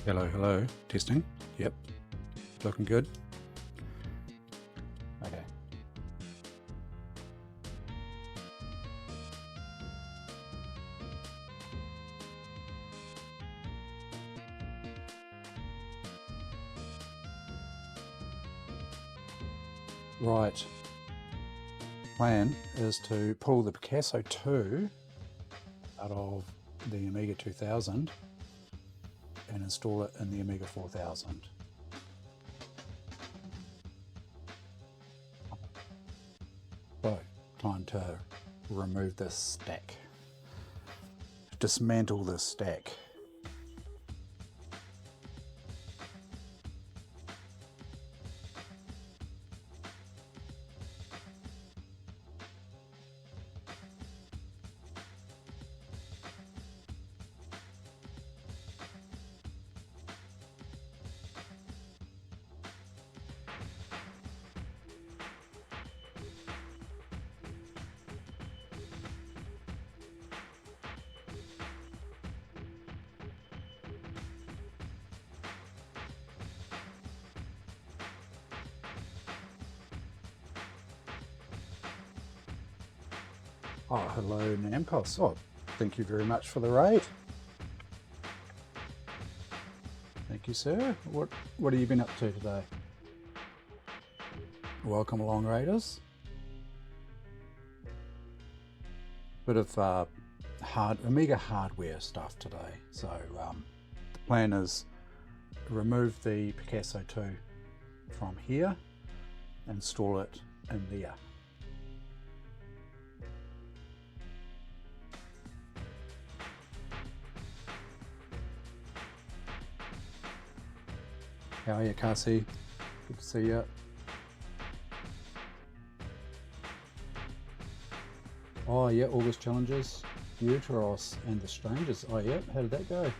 Hello, hello. Testing. Yep. Looking good. Okay. Right. Plan is to pull the Picasso II out of the Amiga 2000 and install it in the Amiga 4000. So, time to remove this stack. Dismantle this stack. Oh, hello Namcos. Oh, thank you very much for the raid. Thank you, sir. What have you been up to today? Welcome along, raiders. Bit of Amiga hardware stuff today. So the plan is to remove the Picasso II from here, install it in there. How are you, Cassie? Good to see you. Oh yeah, August challenges, Uteros and the Strangers. Oh yeah, how did that go?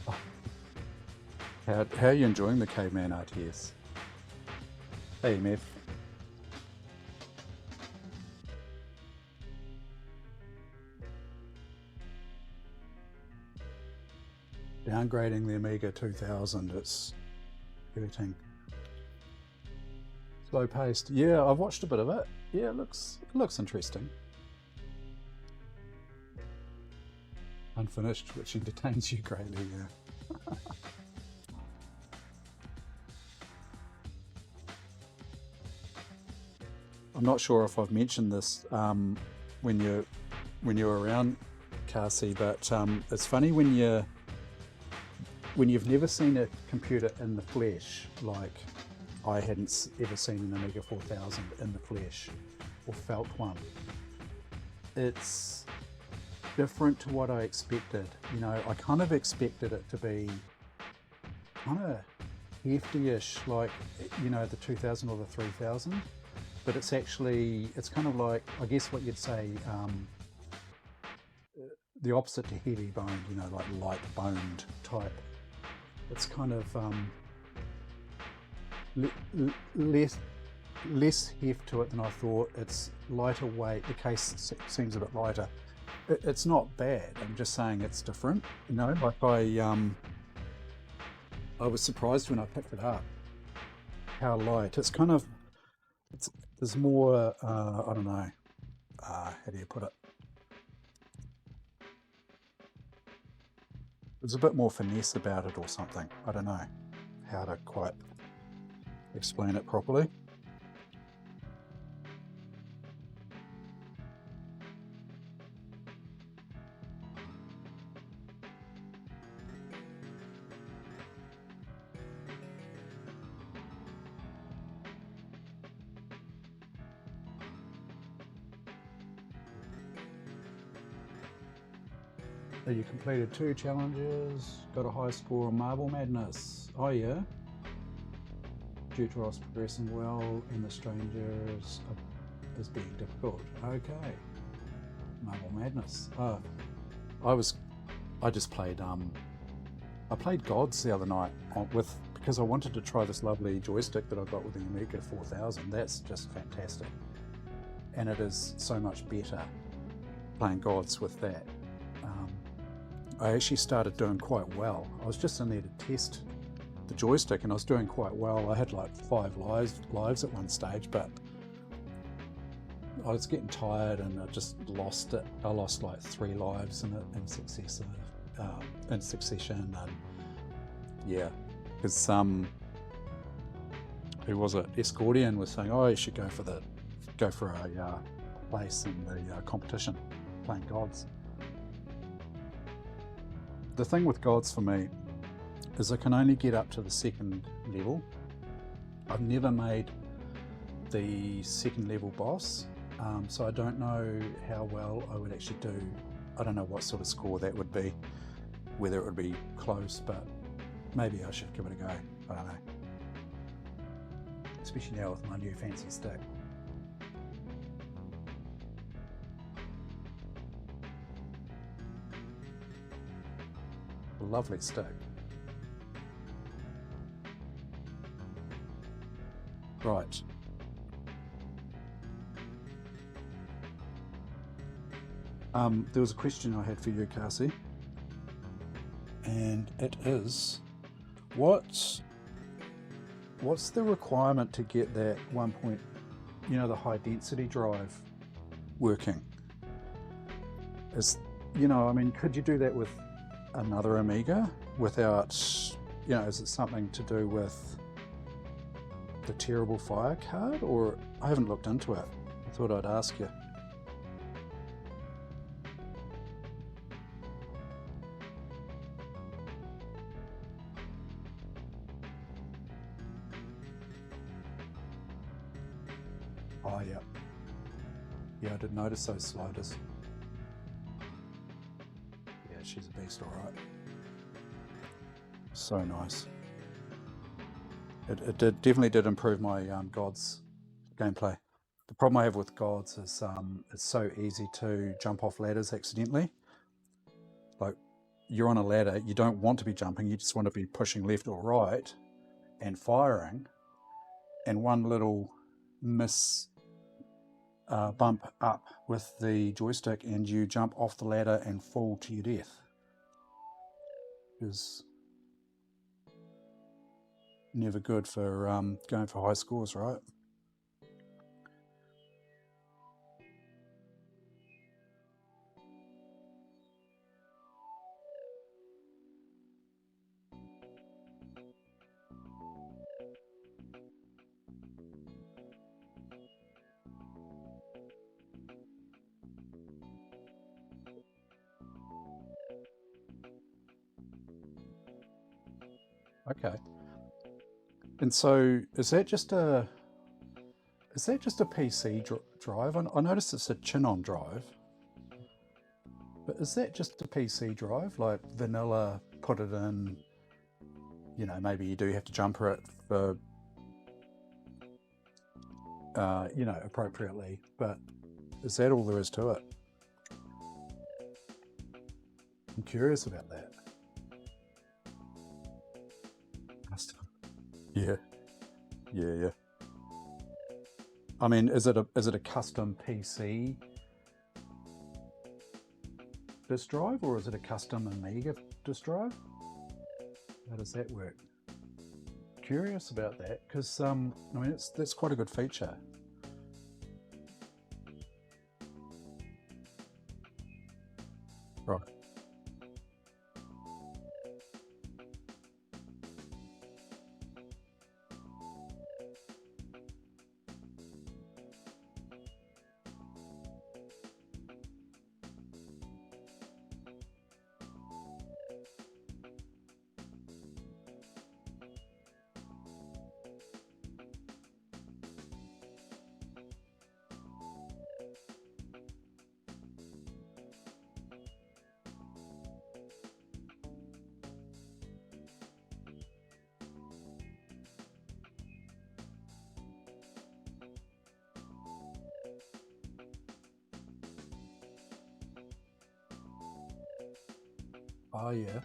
Oh. How are you enjoying the Caveman RTS? Hey, Mev. Downgrading the Amiga 2000, it's hurting. Slow paced. Yeah, I've watched a bit of it. Yeah, it looks interesting. Unfinished, which entertains you greatly, yeah. I'm not sure if I've mentioned this when you're around, Cassie, but it's funny when you've never seen a computer in the flesh, like I hadn't ever seen an Amiga 4000 in the flesh or felt one. It's different to what I expected. You know, I kind of expected it to be kind of hefty-ish, like, you know, the 2000 or the 3000, but it's kind of like, I guess what you'd say, the opposite to heavy boned, you know, like light boned type. It's kind of less heft to it than I thought. It's lighter weight. The case seems a bit lighter. It's not bad. I'm just saying it's different. You know, like I was surprised when I picked it up how light. It's kind of there's more. I don't know. How do you put it? There's a bit more finesse about it or something. I don't know how to quite explain it properly. So you completed 2 challenges, got a high score on Marble Madness. Oh yeah. Deuteros progressing well, and the Strangers is being difficult. Okay. Marble Madness. I just played I played Gods the other night because I wanted to try this lovely joystick that I got with the Amiga 4000. That's just fantastic. And it is so much better playing Gods with that. I actually started doing quite well. I was just in there to test the joystick and I was doing quite well. I had like 5 lives at one stage, but I was getting tired and I just lost it. I lost like 3 lives in succession, and yeah, because who was it? Escordian was saying, "Oh, you should go for a place in the competition, playing Gods." The thing with Gods for me is I can only get up to the 2nd level. I've never made the 2nd level boss, so I don't know how well I would actually do. I don't know what sort of score that would be, whether it would be close, but maybe I should give it a go. I don't know. Especially now with my new fancy stick. Lovely stick. Right. There was a question I had for you, Cassie, and it is, what's the requirement to get that the high density drive working? Could you do that with another Amiga without, is it something to do with the terrible fire card? Or I haven't looked into it. I thought I'd ask you. Oh yeah. Yeah, I did notice those sliders. Yeah, she's a beast, alright. So nice. It definitely did improve my Gods gameplay. The problem I have with Gods is it's so easy to jump off ladders accidentally. Like, you're on a ladder, you don't want to be jumping, you just want to be pushing left or right and firing, and one little bump up with the joystick and you jump off the ladder and fall to your death. Is never good for going for high scores, right? Okay. And so is that just a PC drive? I noticed it's a Chinon drive, but is that just a PC drive, like vanilla, put it in, maybe you do have to jumper it for, appropriately, but is that all there is to it? I'm curious about that. Custom. Yeah. Yeah. I mean, is it a custom PC disk drive, or is it a custom Amiga disk drive? How does that work? Curious about that, because that's quite a good feature. Right. Oh yeah.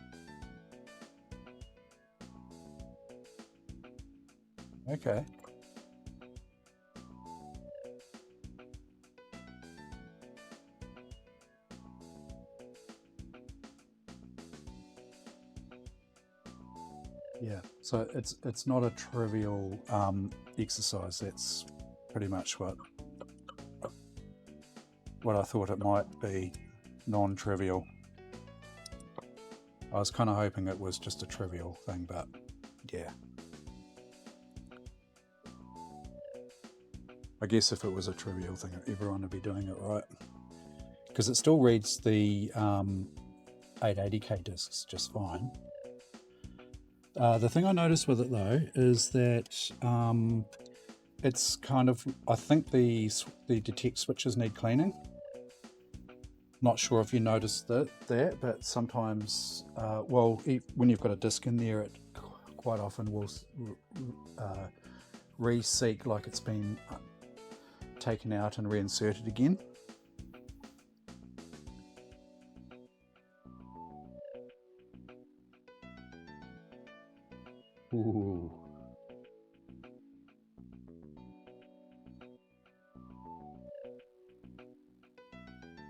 Okay. Yeah, so it's not a trivial exercise. That's pretty much what I thought it might be, non-trivial. I was kind of hoping it was just a trivial thing, but yeah. I guess if it was a trivial thing, everyone would be doing it right. Because it still reads the 880K discs just fine. The thing I noticed with it though is that it's kind of, I think the detect switches need cleaning. Not sure if you noticed that, but sometimes, well, when you've got a disc in there, it quite often will reseek like it's been taken out and reinserted again. Ooh.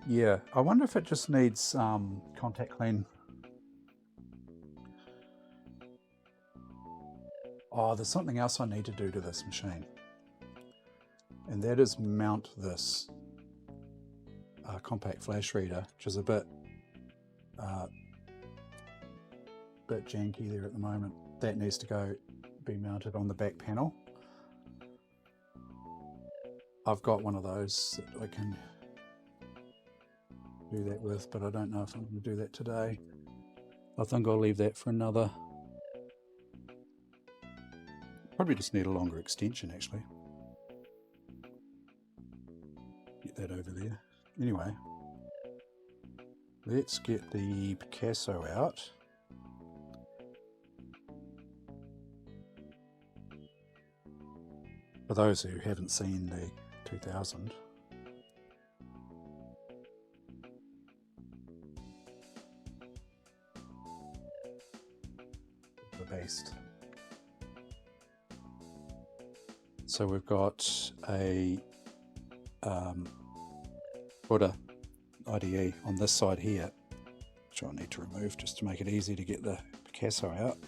Yeah, I wonder if it just needs contact clean. Oh, there's something else I need to do to this machine, and that is mount this compact flash reader, which is a bit janky there at the moment. That needs to be mounted on the back panel. I've got one of those that I can do that with, but I don't know if I'm going to do that today. I think I'll leave that for another. Probably just need a longer extension actually. Get that over there. Anyway, let's get the Picasso out. For those who haven't seen the 2000, the beast. So we've got a Buddha IDE on this side here, which I need to remove just to make it easy to get the Picasso out.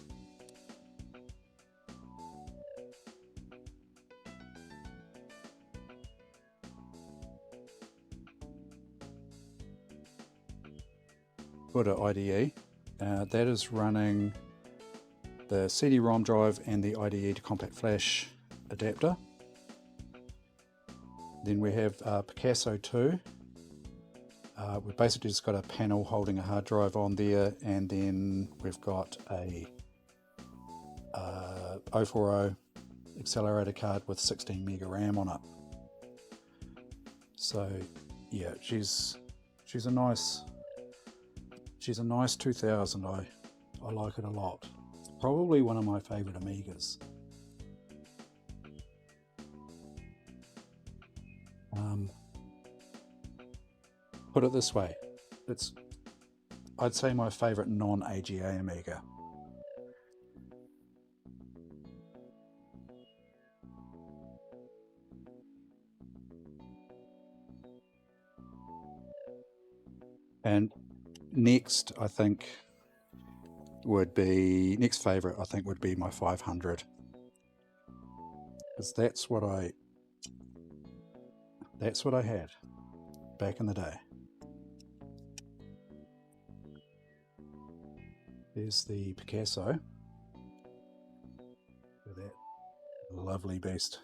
Buddha IDE, that is running the CD-ROM drive and the IDE to compact flash adapter. Then we have Picasso II. We've basically just got a panel holding a hard drive on there, and then we've got a 040 accelerator card with 16 mega RAM on it. So yeah, she's a nice 2000. I like it a lot. It's probably one of my favorite Amigas. Put it this way, it's, I'd say, my favorite non-AGA Amiga. And next, I think, next favorite I think would be my 500, because that's what I had back in the day. There's the Picasso. Look at that lovely beast.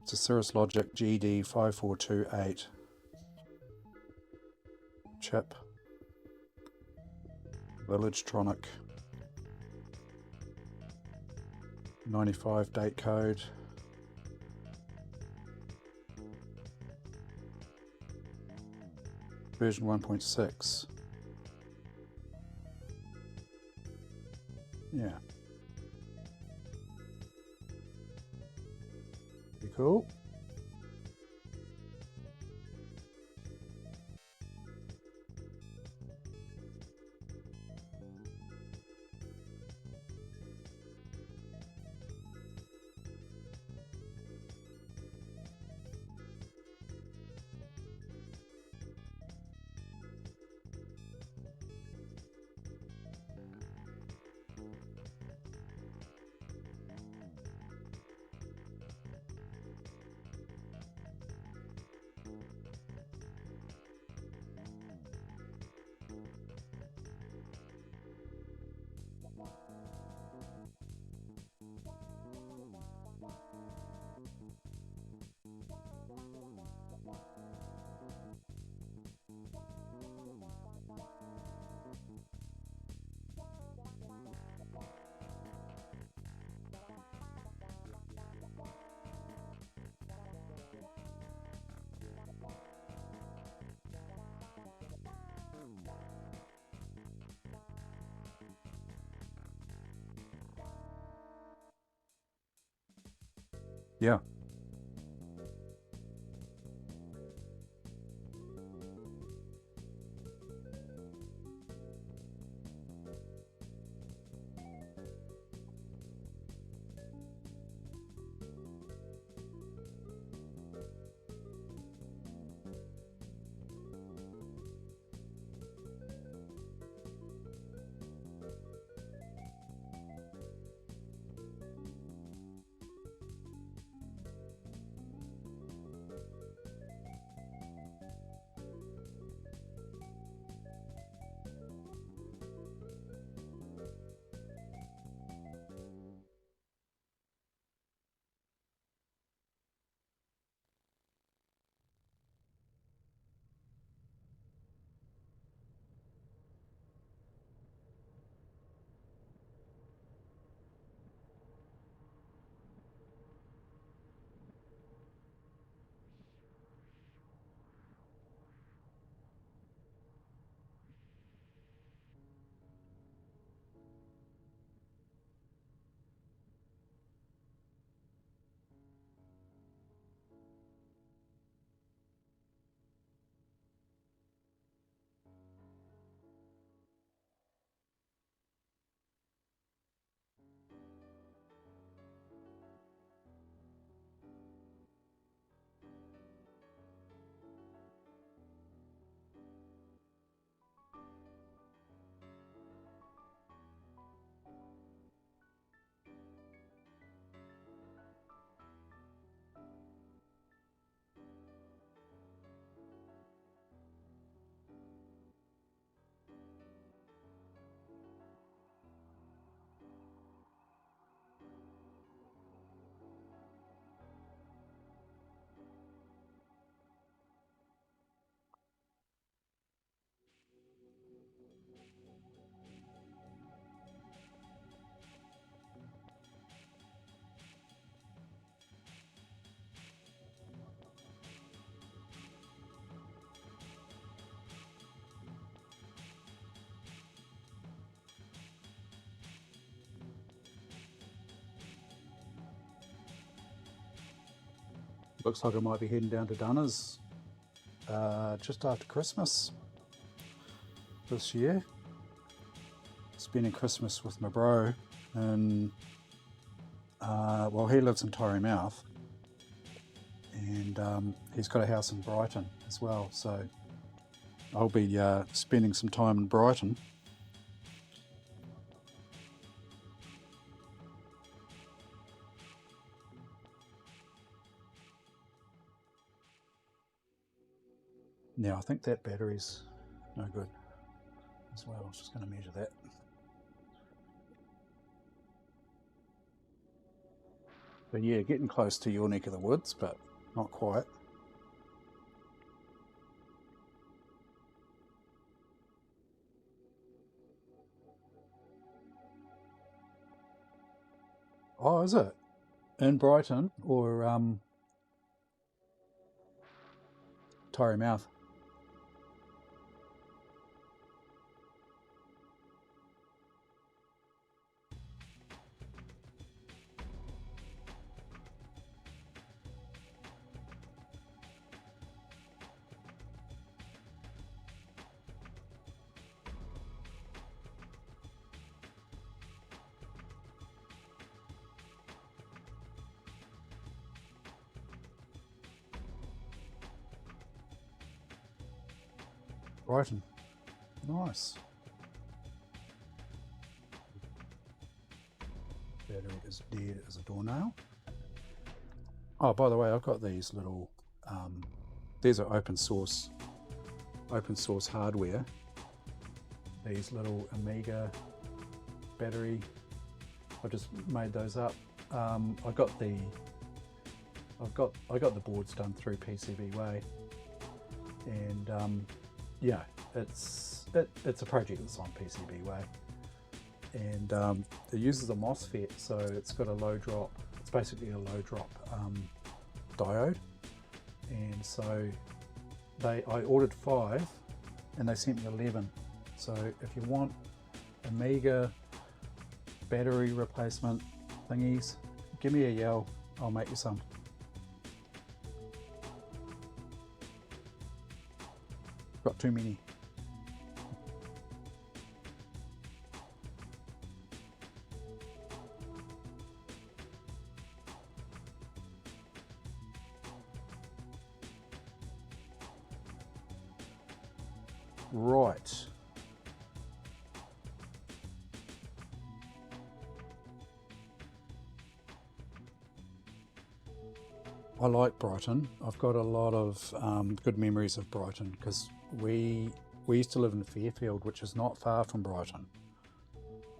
It's a Cirrus Logic GD5428 chip, Villagetronic, 95 date code. Version 1.6. Yeah. Pretty cool. Yeah. Looks like I might be heading down to Dunner's just after Christmas this year. Spending Christmas with my bro, and well, he lives in Torrey Mouth, and he's got a house in Brighton as well, so I'll be spending some time in Brighton. Now, I think that battery's no good as well. I was just going to measure that. But yeah, getting close to your neck of the woods, but not quite. Oh, is it? In Brighton or Torrey Mouth? Brighton. Nice. Battery is dead as a doornail. Oh, by the way, I've got these little, these are open source hardware. These little Amiga battery, I just made those up. I got the boards done through PCBWay, and yeah, it's a project that's on PCBWay, and it uses a MOSFET, so it's got a low drop. It's basically a low drop diode, and so I ordered 5, and they sent me 11. So if you want Amiga battery replacement thingies, give me a yell. I'll make you some. Got too many. Right. I like Brighton. I've got a lot of good memories of Brighton because we used to live in Fairfield, which is not far from Brighton,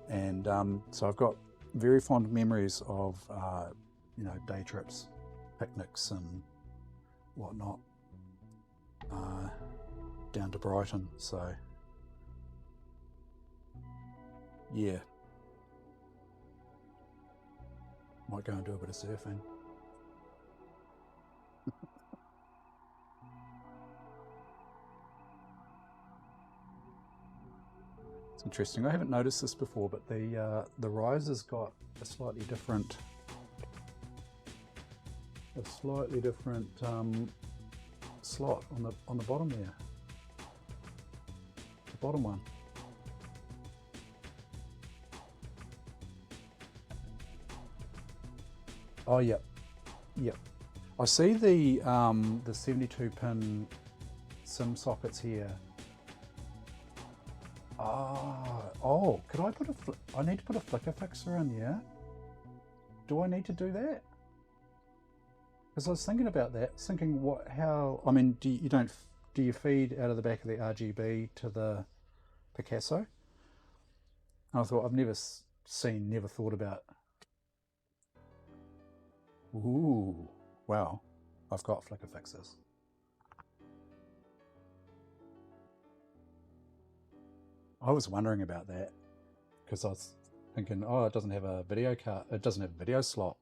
and so I've got very fond memories of you know, day trips, picnics, and whatnot down to Brighton. So yeah, might go and do a bit of surfing. It's interesting. I haven't noticed this before, but the riser's got a slightly different slot on the bottom there. The bottom one. Oh, yep, yep. I see the 72 pin sim sockets here. Oh, could I put I need to put a flicker fixer in there. Do I need to do that? Because I was thinking about that, thinking I mean, do you feed out of the back of the RGB to the Picasso? And I thought, I've never thought about. Ooh, wow, I've got flicker fixers. I was wondering about that because I was thinking, oh, it doesn't have a video card, it doesn't have a video slot,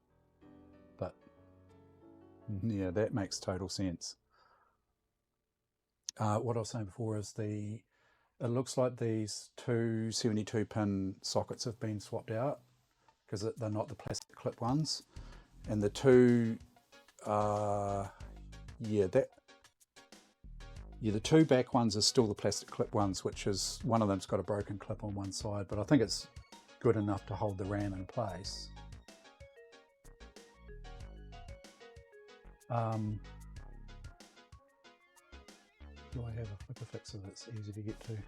but yeah, that makes total sense. What I was saying before is it looks like these two 72 pin sockets have been swapped out because they're not the plastic clip ones, and the two the two back ones are still the plastic clip ones, which is, one of them's got a broken clip on one side, but I think it's good enough to hold the RAM in place. Do I have a flicker fixer that's easy to get to?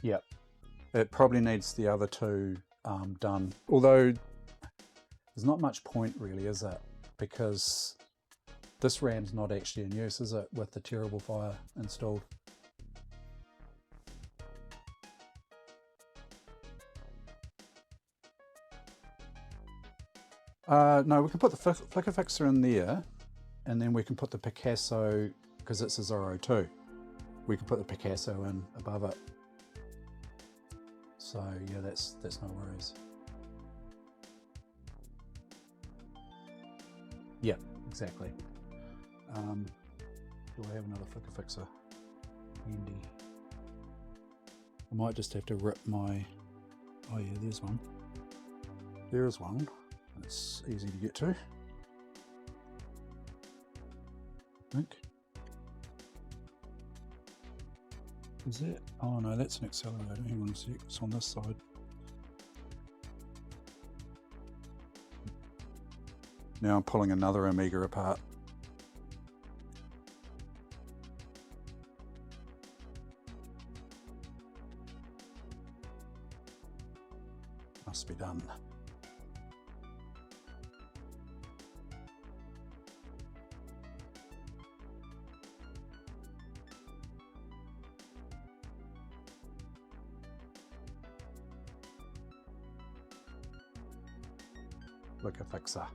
Yep, it probably needs the other two done, although there's not much point really, is it? Because this RAM's not actually in use, is it, with the Terrible Fire installed? No, we can put the flicker fixer in there, and then we can put the Picasso, because it's a 02, we can put the Picasso in above it. So yeah, that's no worries. Yeah, exactly. Do I have another flicker fixer handy? I might just have to rip my, oh yeah, there's one. There is one. It's easy to get to, I think. Is it? Oh no, that's an accelerator. Hang on a sec, it's on this side. Now I'm pulling another Amiga apart. Must be done. Flicker fixer.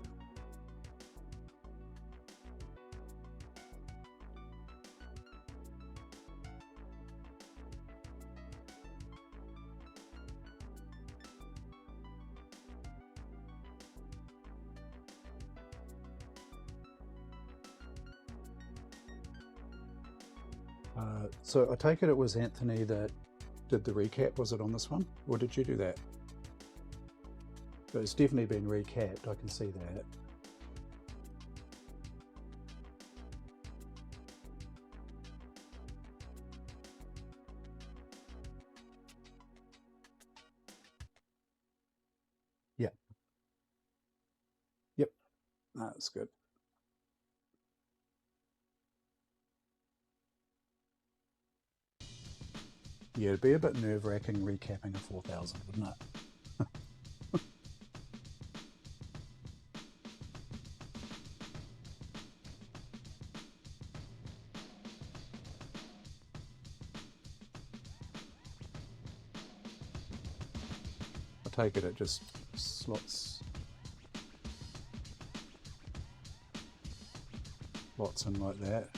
So I take it was Anthony that did the recap. Was it on this one, or did you do that? But it's definitely been recapped, I can see that. Yeah. Yep, that's good. Yeah, it'd be a bit nerve-wracking recapping a 4000, wouldn't it? I take it just slots in like that.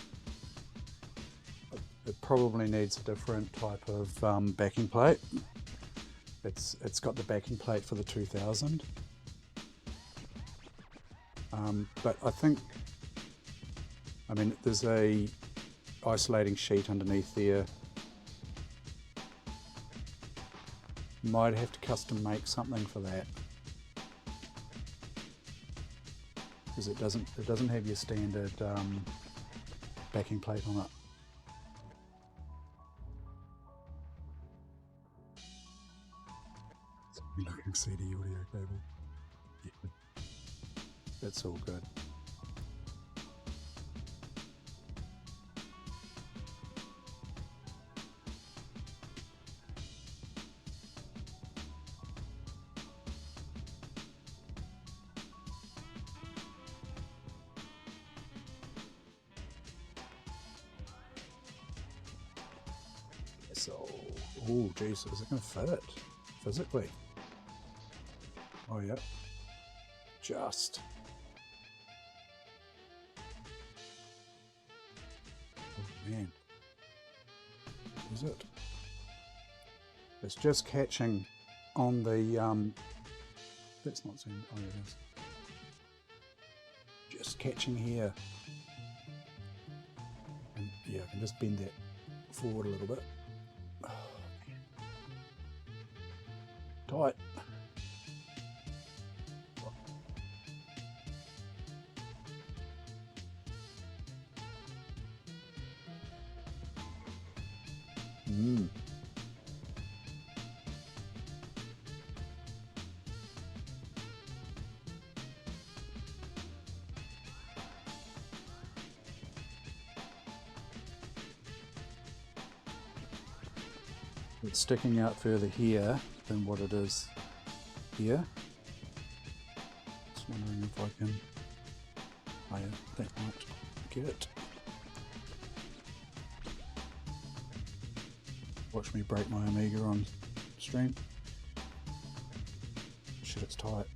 It probably needs a different type of backing plate. It's got the backing plate for the 2000. But I mean, there's a isolating sheet underneath there. Might have to custom make something for that, because it doesn't have your standard backing plate on it. Looking CD audio cable. Yeah. That's all good. So, oh geez, is it going to fit physically? Oh yeah, just. Oh man, is it? It's just catching on the, that's not zoomed, oh yeah, it is. Just catching here. And yeah, I can just bend that forward a little bit. Oh, tight. It's sticking out further here than what it is here. Just wondering if I can, oh yeah, that might get it. Watch me break my Amiga on stream. Shit, it's tight.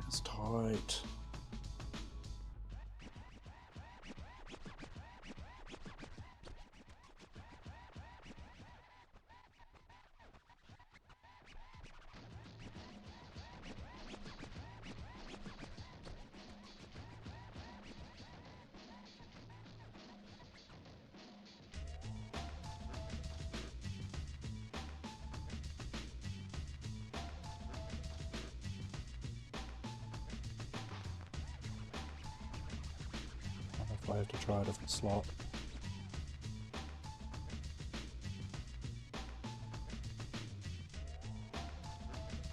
It's tight. I have to try a different slot.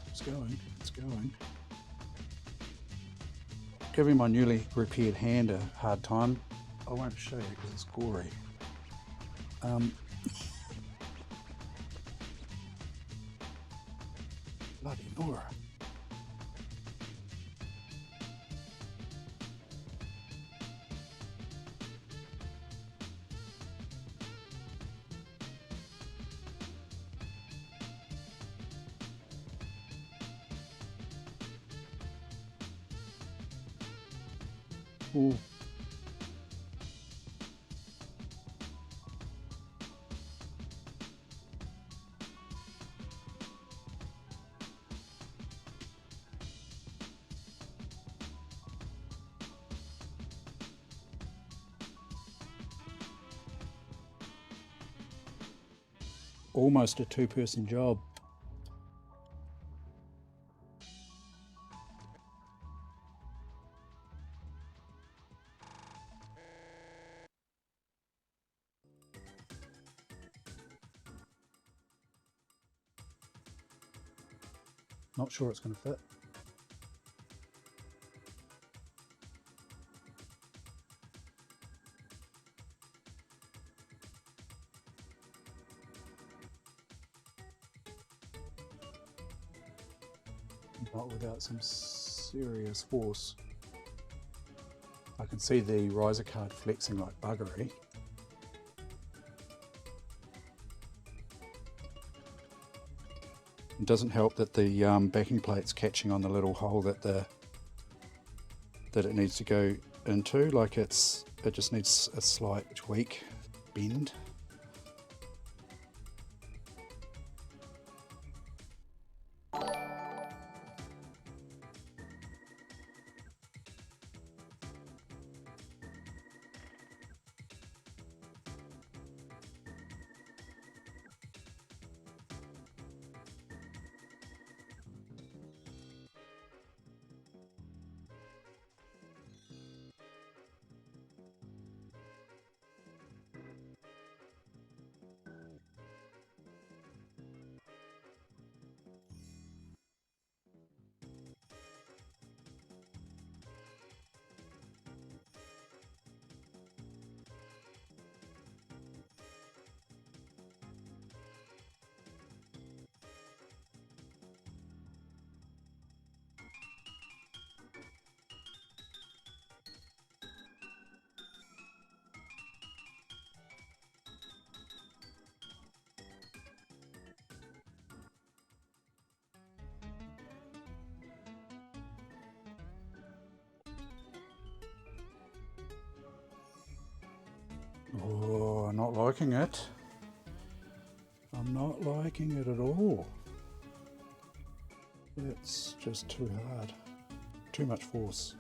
It's going, it's going. Giving my newly repaired hand a hard time. I won't show you because it's gory. Bloody Nora. Ooh. Almost a two-person job. Not sure it's going to fit. Not without some serious force. I can see the riser card flexing like buggery. It doesn't help that the backing plate's catching on the little hole that it needs to go into. Like it just needs a slight tweak, bend. Oh, I'm not liking it. I'm not liking it at all. It's just too hard. Too much force.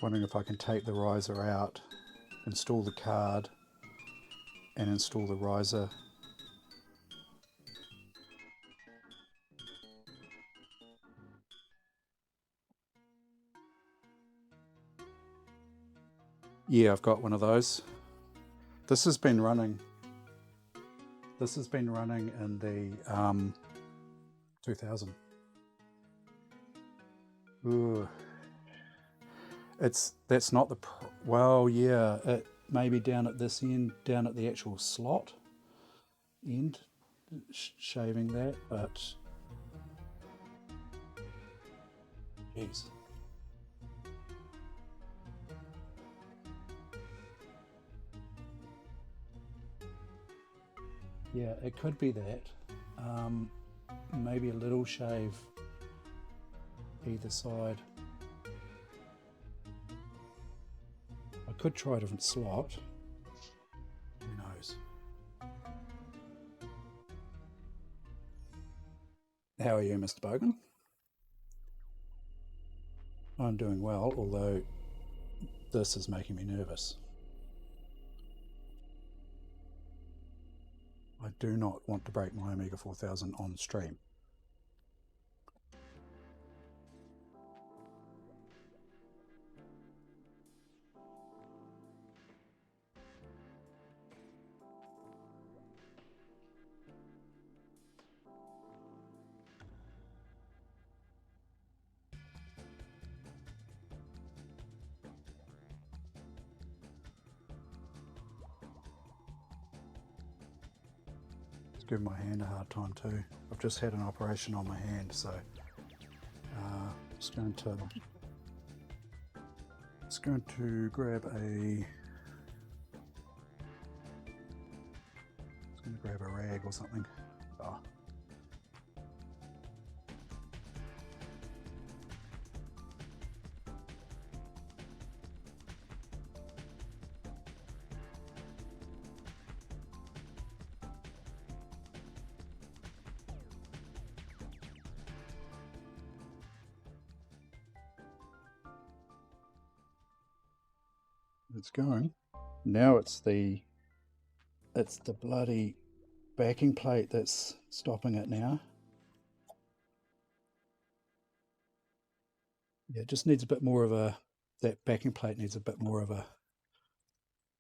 Wondering if I can take the riser out, install the card, and install the riser. Yeah, I've got one of those. This has been running. This has been running in the 2000. Ooh. That's not the well, yeah, it maybe down at this end, down at the actual slot end, shaving that, but geez. Yeah, it could be that. Maybe a little shave either side. I could try a different slot. Who knows? How are you, Mr. Bogan? I'm doing well, although this is making me nervous. I do not want to break my Amiga 4000 on stream. Give my hand a hard time too. I've just had an operation on my hand, so just going to grab a rag or something. Oh. It's going. Now it's the bloody backing plate that's stopping it now. Yeah, it just needs a bit more of a, that backing plate needs a bit more of a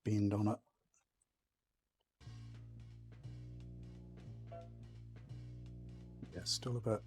bend on it. Yeah, still a bit.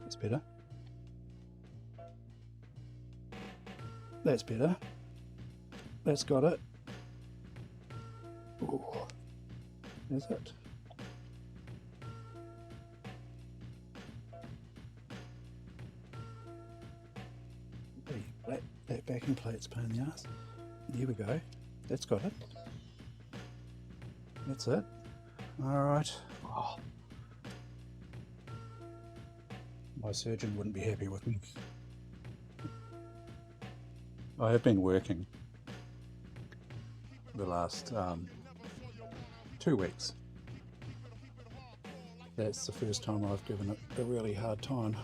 That's better. That's better. That's got it. Ooh. Is it? Hey, that backing plate's a pain in the ass. There we go. That's got it. That's it. Alright. Oh. My surgeon wouldn't be happy with me. I have been working the last 2 weeks. That's the first time I've given it a really hard time.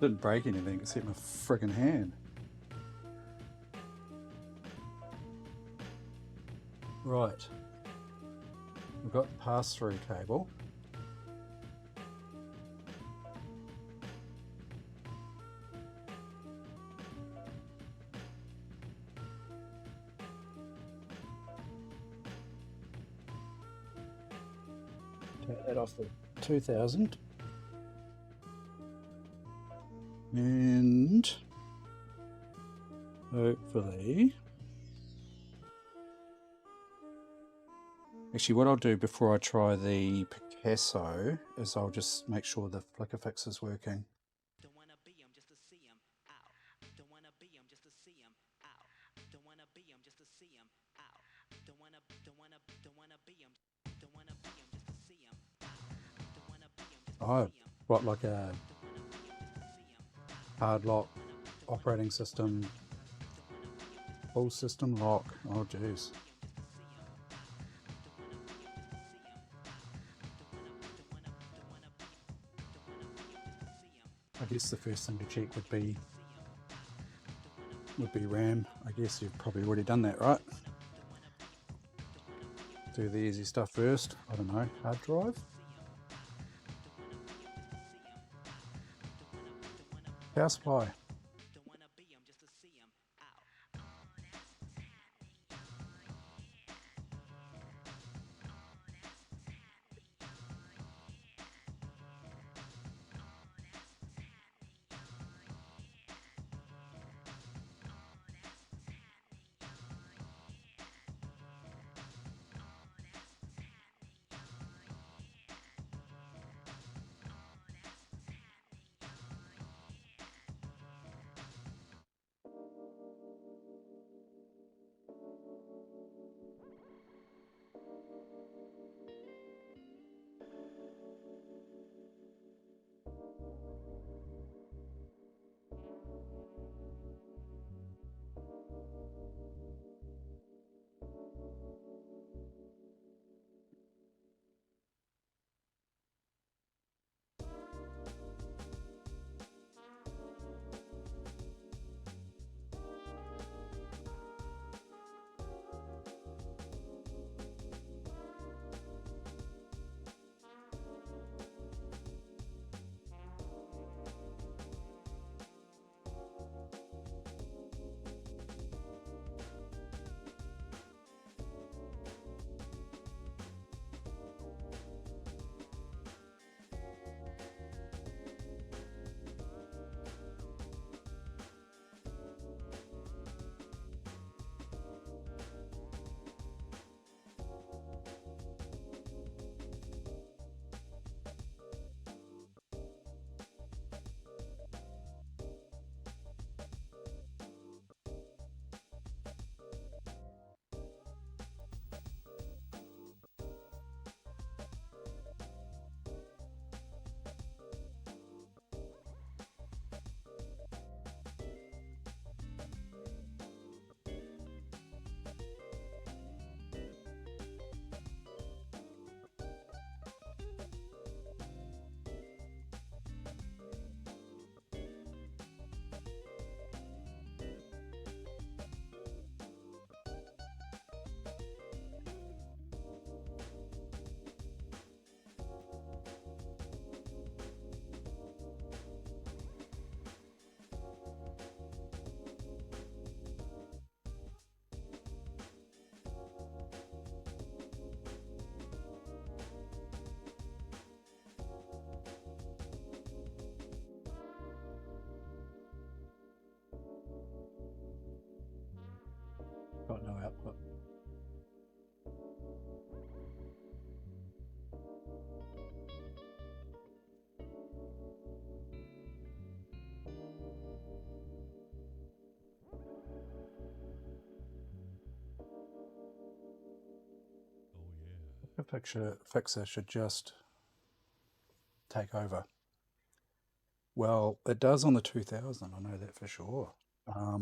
Didn't break anything except my friggin' hand. Right. We've got the pass-through cable. Take that off the 2000. And hopefully, actually what I'll do before I try the Picasso is I'll just make sure the flicker fix is working. Oh, what, like a hard lock operating system, full system lock? Oh jeez. I guess the first thing to check would be RAM. I guess you've probably already done that, right? Do the easy stuff first. I don't know, hard drive? Power supply. Got no output. The fixer should just take over. Well, it does on the 2000, I know that for sure. Try.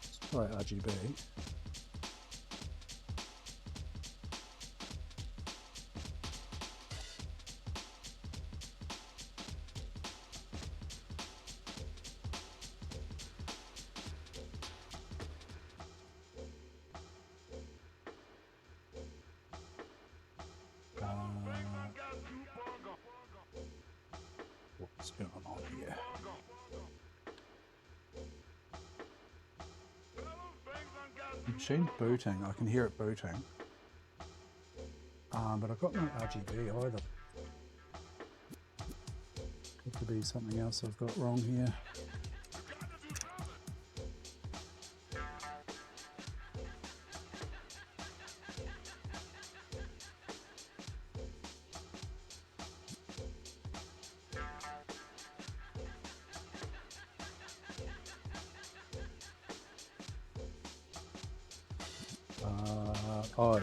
Let's try RGB. What's going on here? Machine booting, I can hear it booting. But I've got no RGB either. Could be something else I've got wrong here. Oh,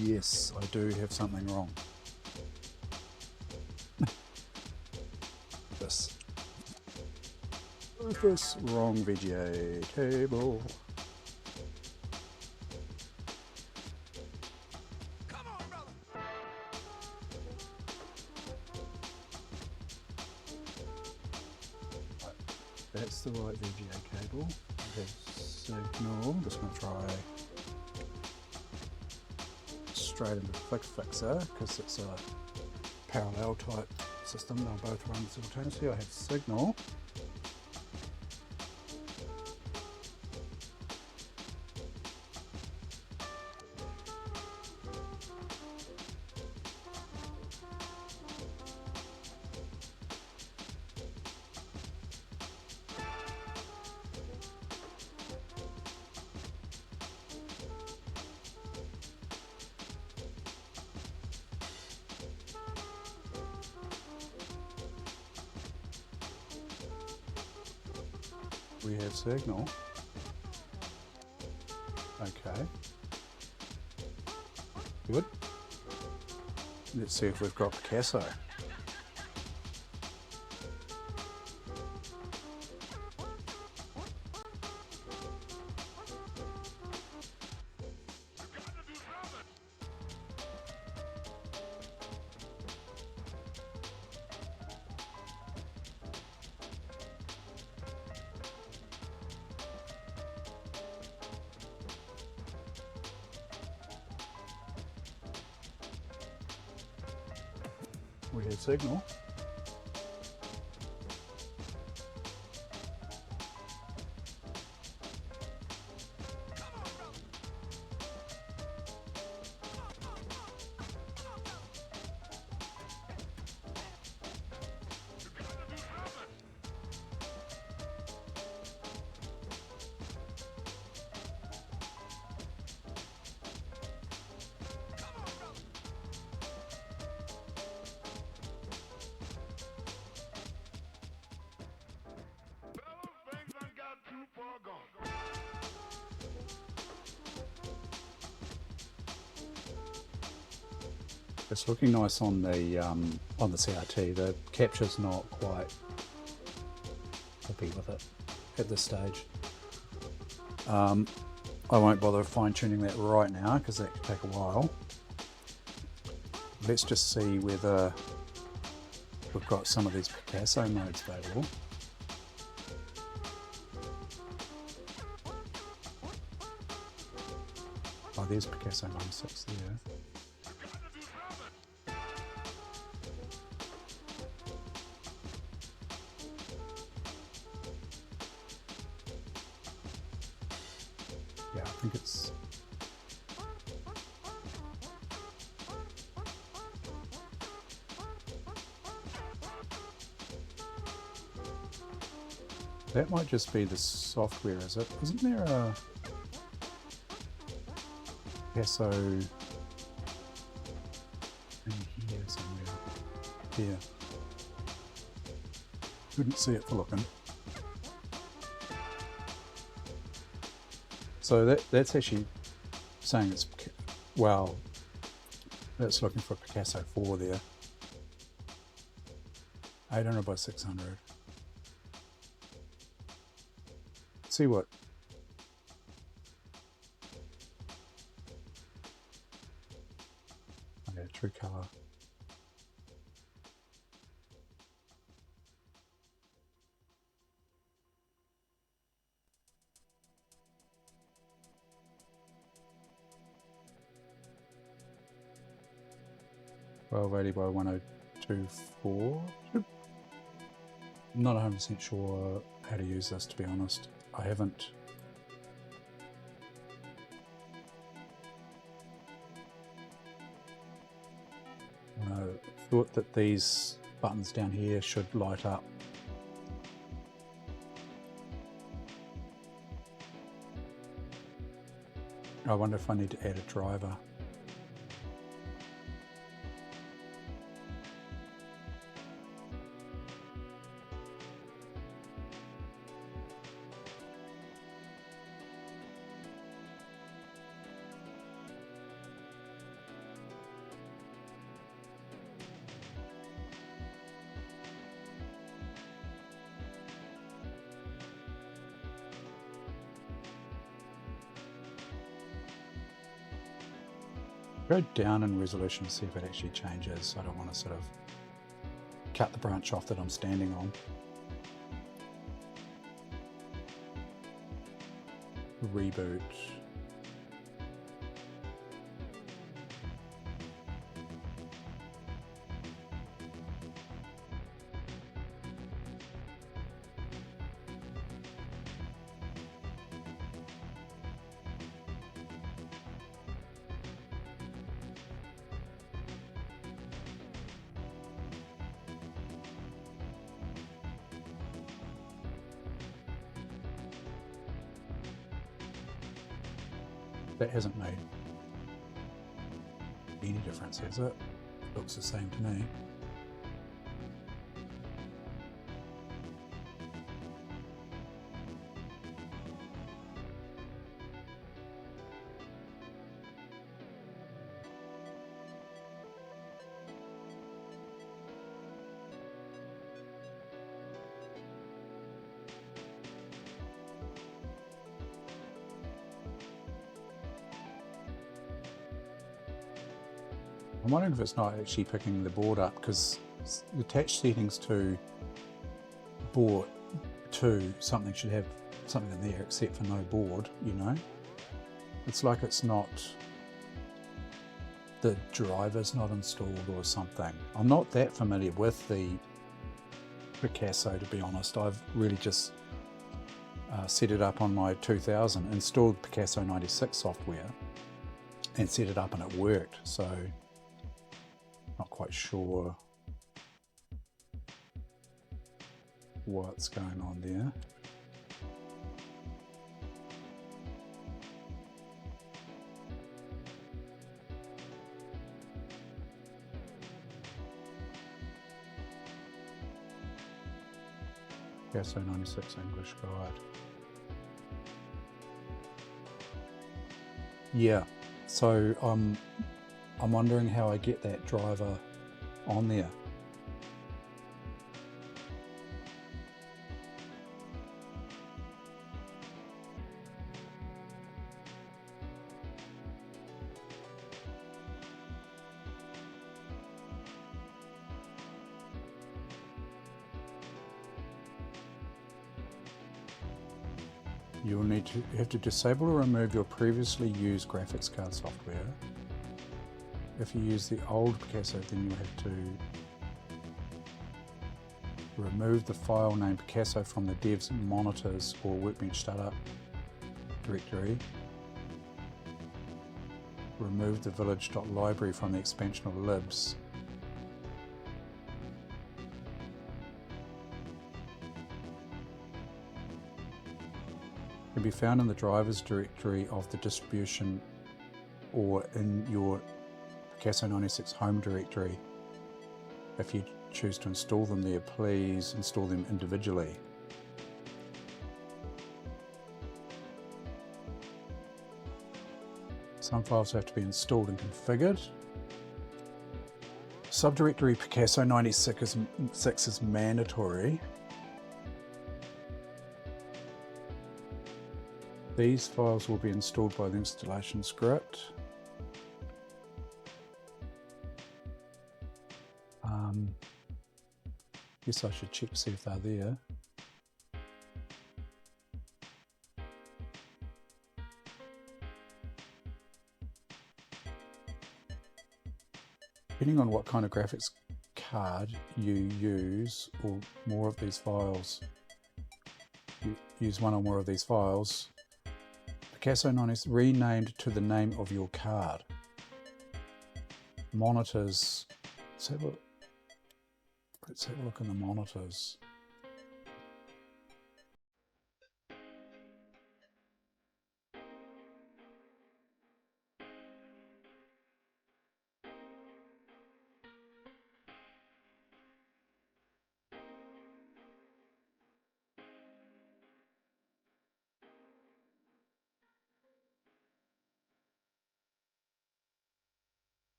yes, I do have something wrong. This wrong VGA cable. Come on, brother. Right, that's the right VGA cable. We have signal. I'm just going to try straight into the fixer because it's a parallel type system. They'll both run simultaneously. I have signal. We have signal. Okay. Good. Let's see if we've got Picasso. We have signal. It's looking nice on the CRT. The capture's not quite happy with it at this stage. I won't bother fine-tuning that right now because that could take a while. Let's just see whether we've got some of these Picasso modes available. Oh, there's Picasso 96 there. Yeah, I think it's... That might just be the software, is it? Isn't there a Picasso in here somewhere? Here. Couldn't see it for looking. So that's actually saying it's, well, that's looking for Picasso 4 there. 800 by 600. Let's see what. Okay, true color. $1280 by 1024. I'm not 100% sure how to use this, to be honest. I haven't. Thought that these buttons down here should light up. I wonder if I need to add a driver. Go down in resolution to see if it actually changes. I don't want to sort of cut the branch off that I'm standing on. Reboot. That hasn't made any difference, has it? Looks the same to me. I'm wondering if it's not actually picking the board up, because the attached settings to board 2, something should have something in there except for no board, you know? It's like it's not, the driver's not installed or something. I'm not that familiar with the Picasso, to be honest. I've really just set it up on my 2000, installed Picasso 96 software and set it up, and it worked. So not quite sure what's going on there. Picasso 96 English guide. Yeah, so I'm wondering how I get that driver on there. You will have to disable or remove your previously used graphics card software. If you use the old Picasso, then you'll have to remove the file name Picasso from the dev's monitors or workbench startup directory. Remove the village.library from the expansion of libs. be found in the driver's directory of the distribution or in your Picasso 96 home directory. If you choose to install them there, please install them individually. Some files have to be installed and configured. Subdirectory Picasso 96 is mandatory. These files will be installed by the installation script. Guess I should check to see if they're there. Depending on what kind of graphics card you use, or more of these files, you use one or more of these files, Picasso 9 is renamed to the name of your card. Monitors, let's have a look in the monitors.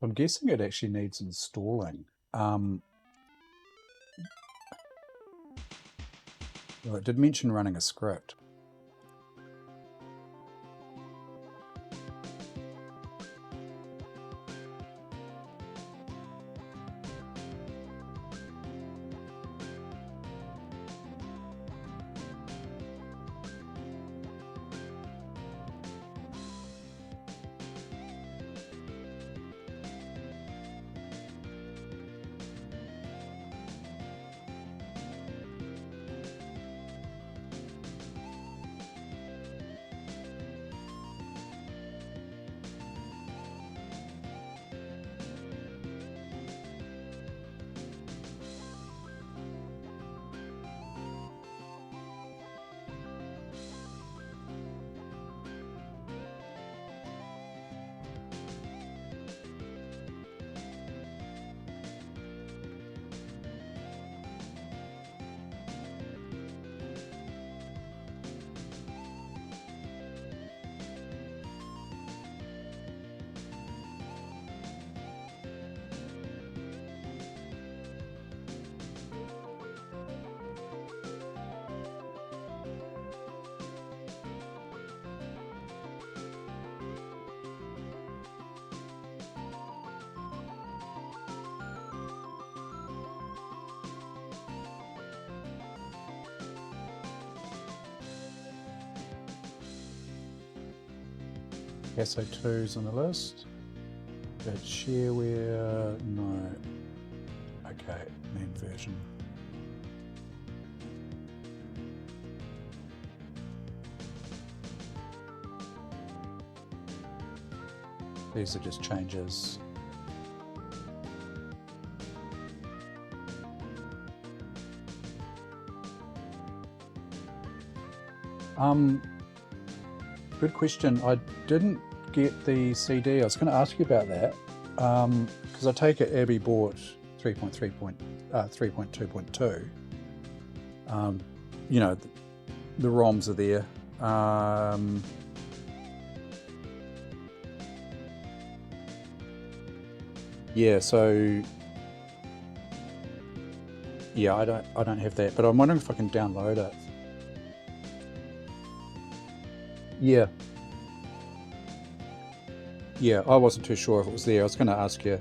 I'm guessing it actually needs installing. Well, it did mention running a script. Picasso 2's on the list. But shareware, no. Okay, main version. These are just changes. Good question. I didn't get the CD. I was going to ask you about that because I take it Abby bought 3.2.2. You know, the ROMs are there. Yeah, so yeah, I don't have that, but I'm wondering if I can download it. Yeah. Yeah, I wasn't too sure if it was there. I was going to ask you.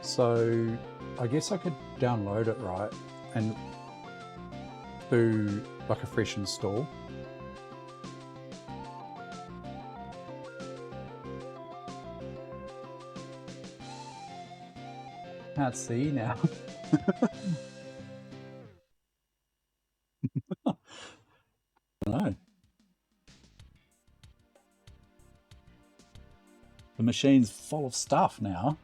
So I guess I could download it, right, and do like a fresh install. Can't see now. No. The machine's full of stuff now.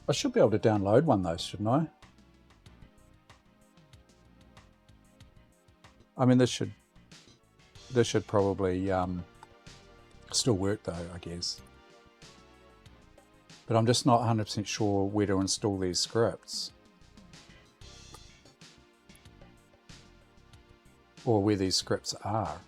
I should be able to download one though, shouldn't I? I mean, this should probably still work though, I guess. But I'm just not 100% sure where to install these scripts. Or where these scripts are.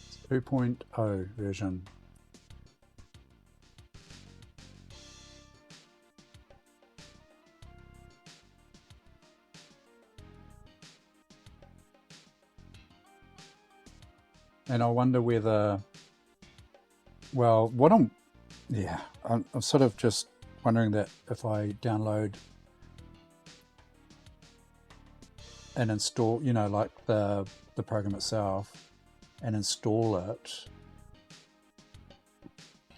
It's 2.0 version. And I wonder whether, well, what I'm sort of just wondering that if I download and install, you know, like the program itself and install it,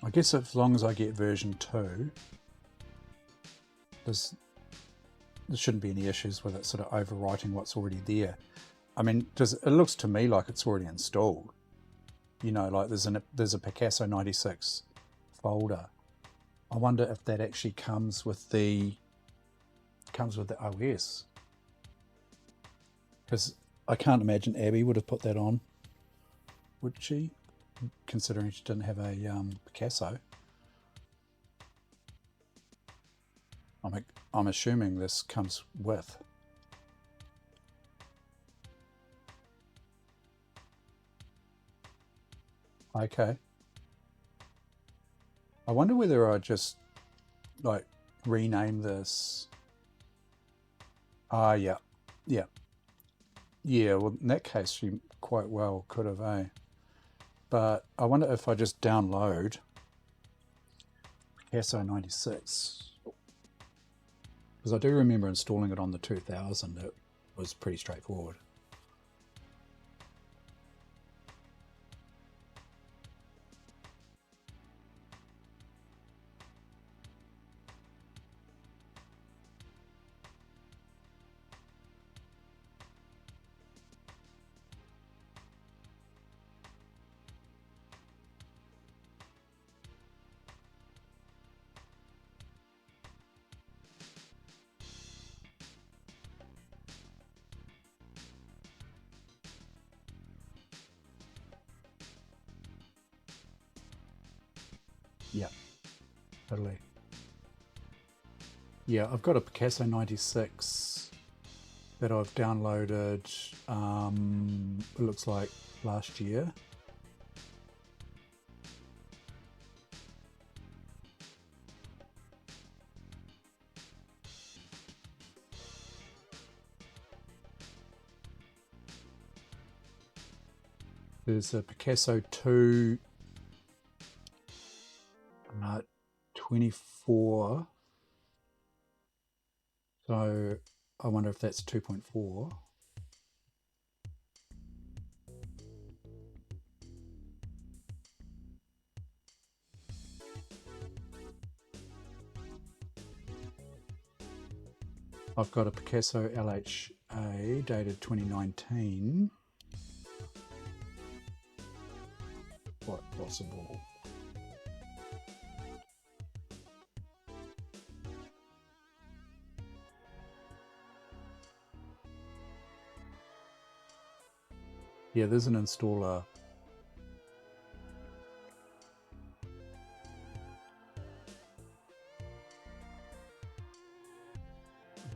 I guess as long as I get version 2, there shouldn't be any issues with it sort of overwriting what's already there. I mean, it looks to me like it's already installed. You know, like there's a Picasso 96 folder. I wonder if that actually comes with the OS, because I can't imagine Abby would have put that on, would she? Considering she didn't have a Picasso. I'm assuming this comes with. Okay. I wonder whether I just like rename this. Ah, yeah. Yeah. Yeah, well, in that case, she quite well could have, eh? But I wonder if I just download Picasso 96. Because I do remember installing it on the 2000. It was pretty straightforward. Yeah, totally. Yeah, I've got a Picasso 96 that I've downloaded, it looks like last year. There's a Picasso II 24. So I wonder if that's 2.4. I've got a Picasso LHA dated 2019. Quite possible. Yeah, there's an installer.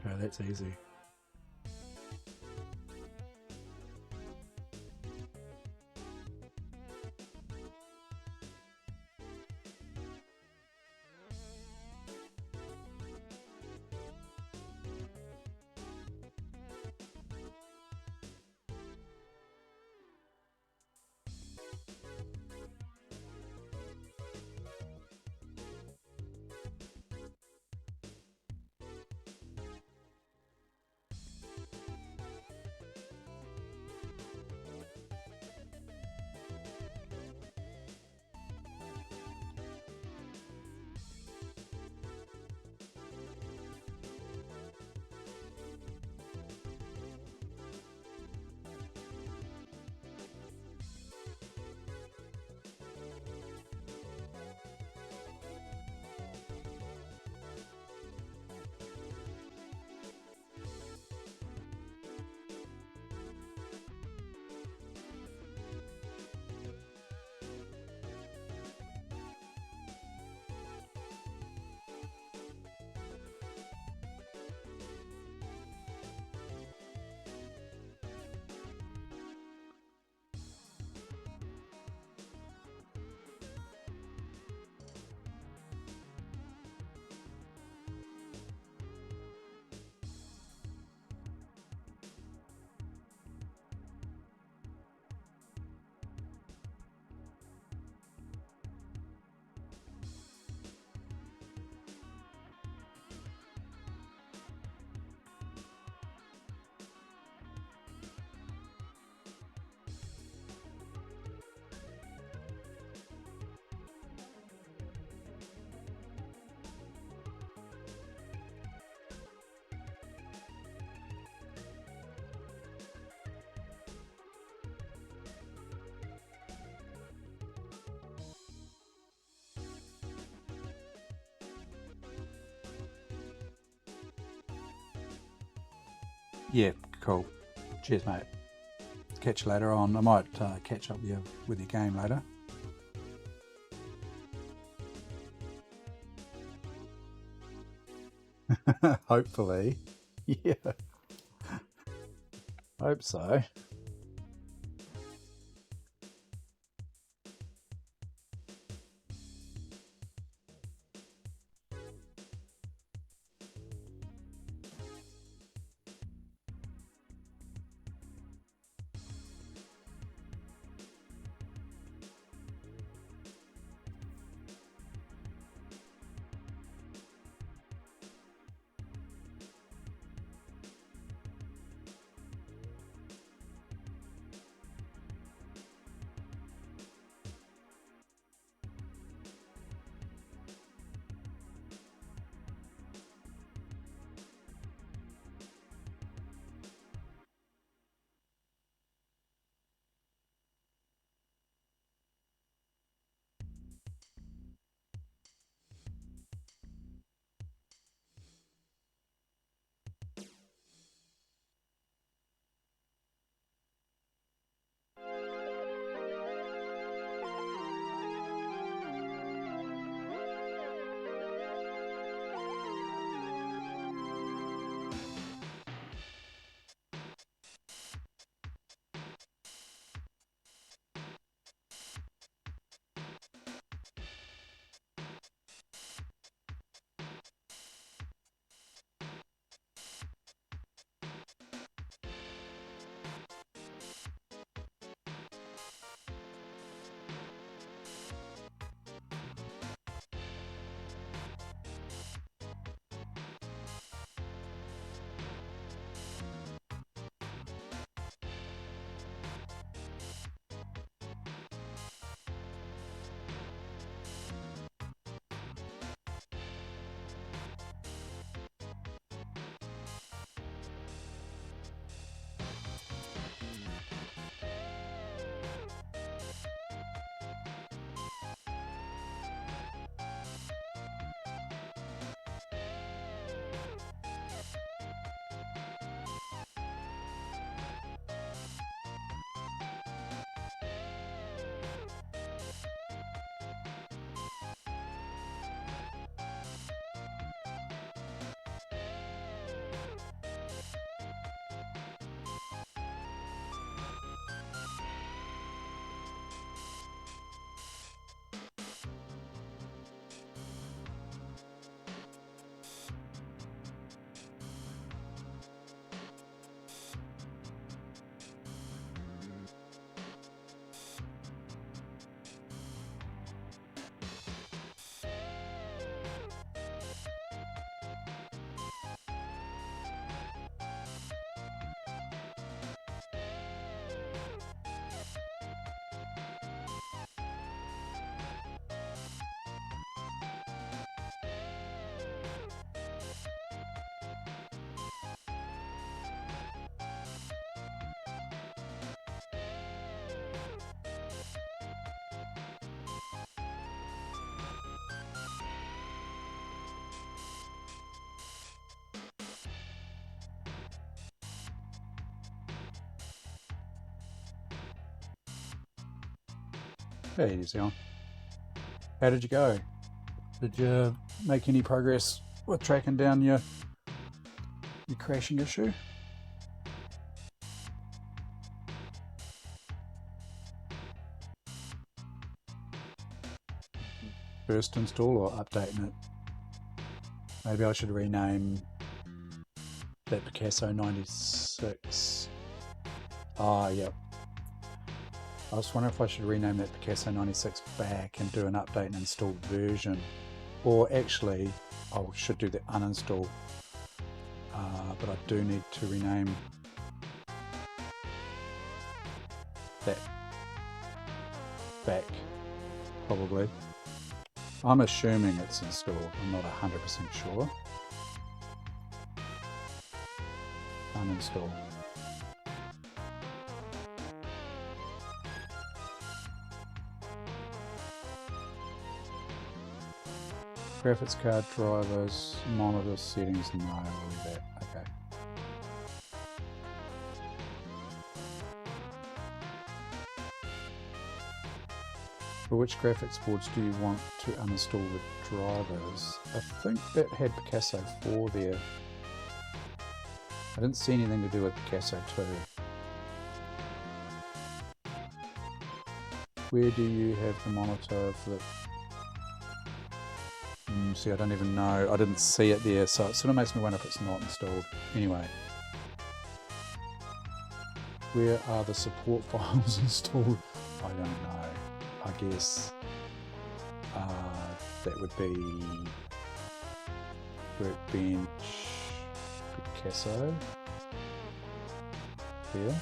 Okay, that's easy. Yeah, cool. Cheers, mate. Catch you later on. I might catch up with your game later. Hopefully. Yeah. Hope so. Hey, easy on. How did you go? Did you make any progress with tracking down your crashing issue? First install or updating it? Maybe I should rename that Picasso 96. Ah, yep. I was wondering if I should rename that Picasso 96 back and do an update and install version. Or actually, I should do the uninstall. But I do need to rename that back, probably. I'm assuming it's installed. I'm not 100% sure. Uninstall. Graphics card drivers, monitor settings, no, I'll leave that. Okay. For which graphics boards do you want to uninstall the drivers? I think that had Picasso 4 there. I didn't see anything to do with Picasso 2. Where do you have the monitor for the... see, I don't even know. I didn't see it there, so it sort of makes me wonder if it's not installed. Anyway. Where are the support files installed? I don't know. I guess that would be Workbench, Picasso, there.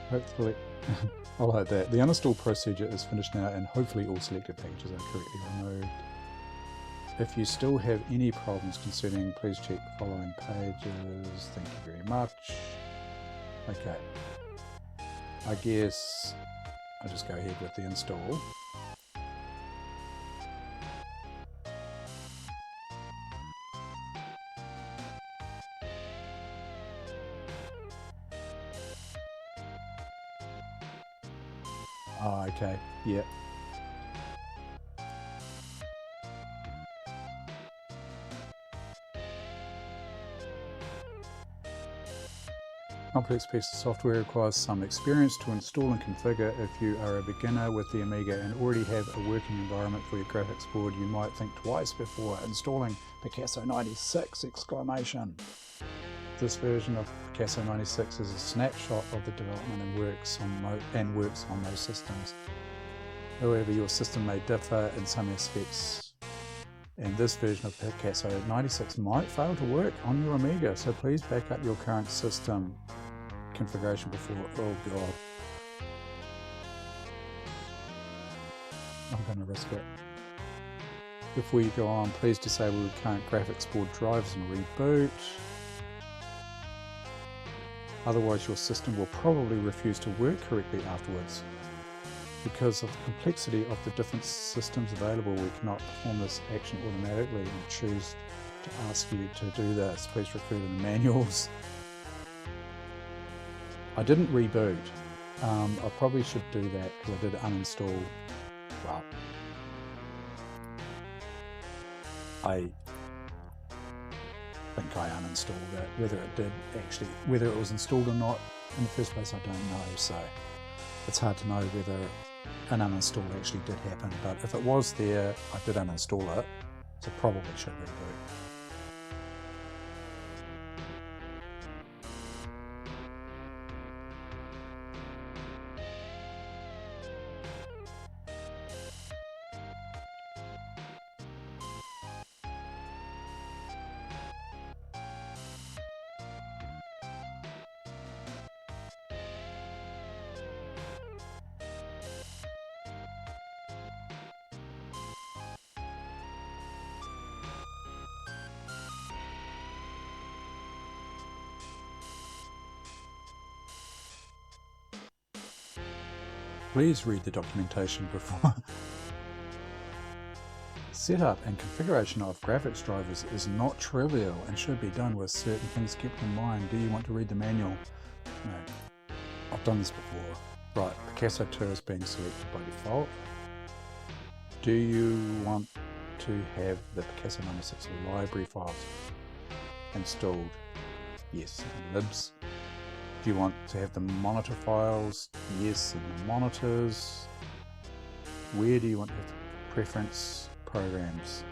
Hopefully, I like that. The uninstall procedure is finished now and hopefully all selected packages are correctly removed. If you still have any problems concerning, please check the following pages. Thank you very much. Okay. I guess I'll just go ahead with the install. Oh, okay. Yep. Complex piece of software requires some experience to install and configure. If you are a beginner with the Amiga and already have a working environment for your graphics board, you might think twice before installing Picasso 96! This version of Picasso 96 is a snapshot of the development and works on those systems. However, your system may differ in some aspects, and this version of Picasso 96 might fail to work on your Amiga, so please back up your current system configuration before. Oh god, I'm going to risk it. Before you go on, please disable the current graphics board drivers and reboot. Otherwise your system will probably refuse to work correctly afterwards. Because of the complexity of the different systems available, we cannot perform this action automatically and choose to ask you to do this. Please refer to the manuals. I didn't reboot. I probably should do that because I did uninstall. Well, I think I uninstalled it. Whether it was installed or not in the first place, I don't know. So it's hard to know whether an uninstall actually did happen. But if it was there, I did uninstall it, so probably should reboot. Please read the documentation before. Setup and configuration of graphics drivers is not trivial and should be done with certain things kept in mind. Do you want to read the manual? No. I've done this before. Right, Picasso 2 is being selected by default. Do you want to have the Picasso 96 library files installed? Yes, and libs. Do you want to have the monitor files? Yes, and the monitors. Where do you want to have the preference programs?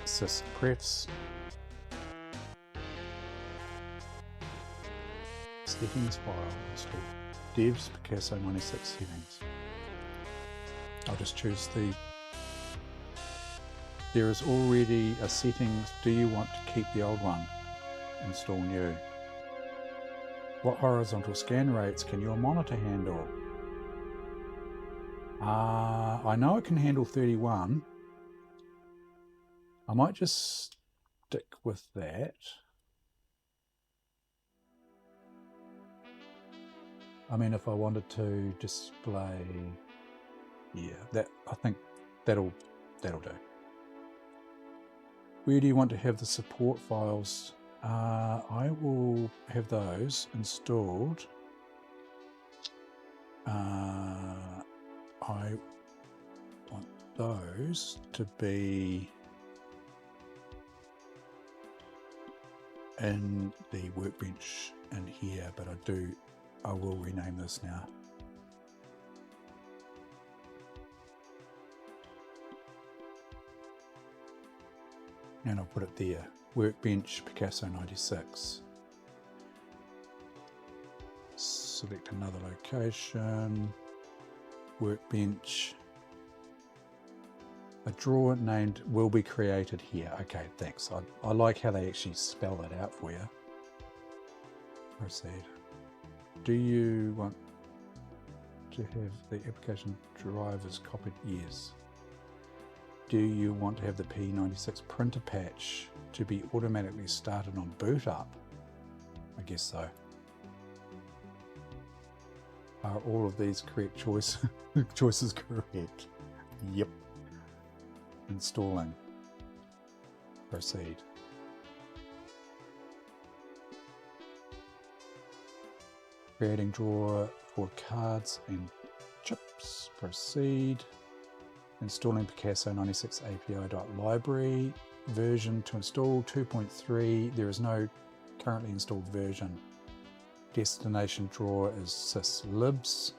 Sysprefs. Settings file installed. Devs Picasso 96 settings. I'll just choose the... There is already a settings. Do you want to keep the old one? Install new. What horizontal scan rates can your monitor handle? I know it can handle 31. I might just stick with that. I mean, if I wanted to display, yeah, I think that'll do. Where do you want to have the support files I will have those installed. I want those to be in the workbench in here, but I will rename this now. And I'll put it there. Workbench Picasso 96. Select another location. Workbench. A drawer named will be created here. Okay, thanks. I like how they actually spell that out for you. Proceed. Do you want to have the application drivers copied? Yes. Do you want to have the P96 printer patch to be automatically started on boot up? I guess so. Are all of these correct choices correct? Yep. Installing. Proceed. Creating drawer for cards and chips. Proceed. Installing Picasso 96 API.library. Version to install 2.3. There is no currently installed version. Destination drawer is syslibs.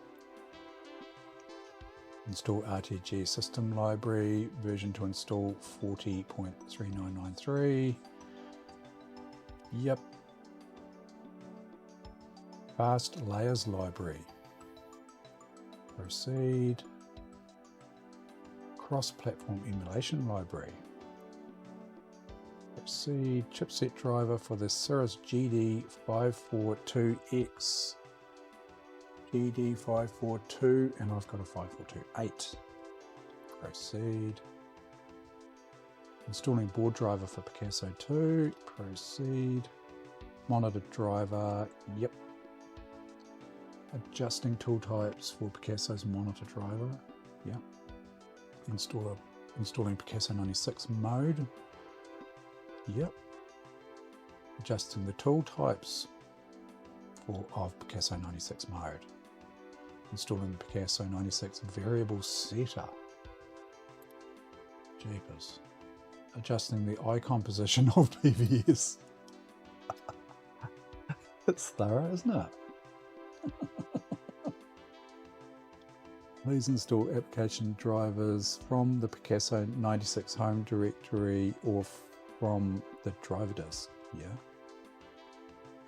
Install RTG system library. Version to install 40.3993. Yep. Fast layers library. Proceed. Cross-platform emulation library. Proceed. Chipset driver for the Cirrus GD542X. GD542, and I've got a 5428. Proceed. Installing board driver for Picasso II. Proceed. Monitor driver. Yep. Adjusting tool types for Picasso's monitor driver. Yep. Installing Picasso 96 mode. Yep. Adjusting the tool types of Picasso 96 mode. Installing the Picasso 96 variable setter. Jeepers. Adjusting the icon position of PVS. It's thorough, isn't it? Please install application drivers from the Picasso 96 home directory or from the driver disk. Yeah.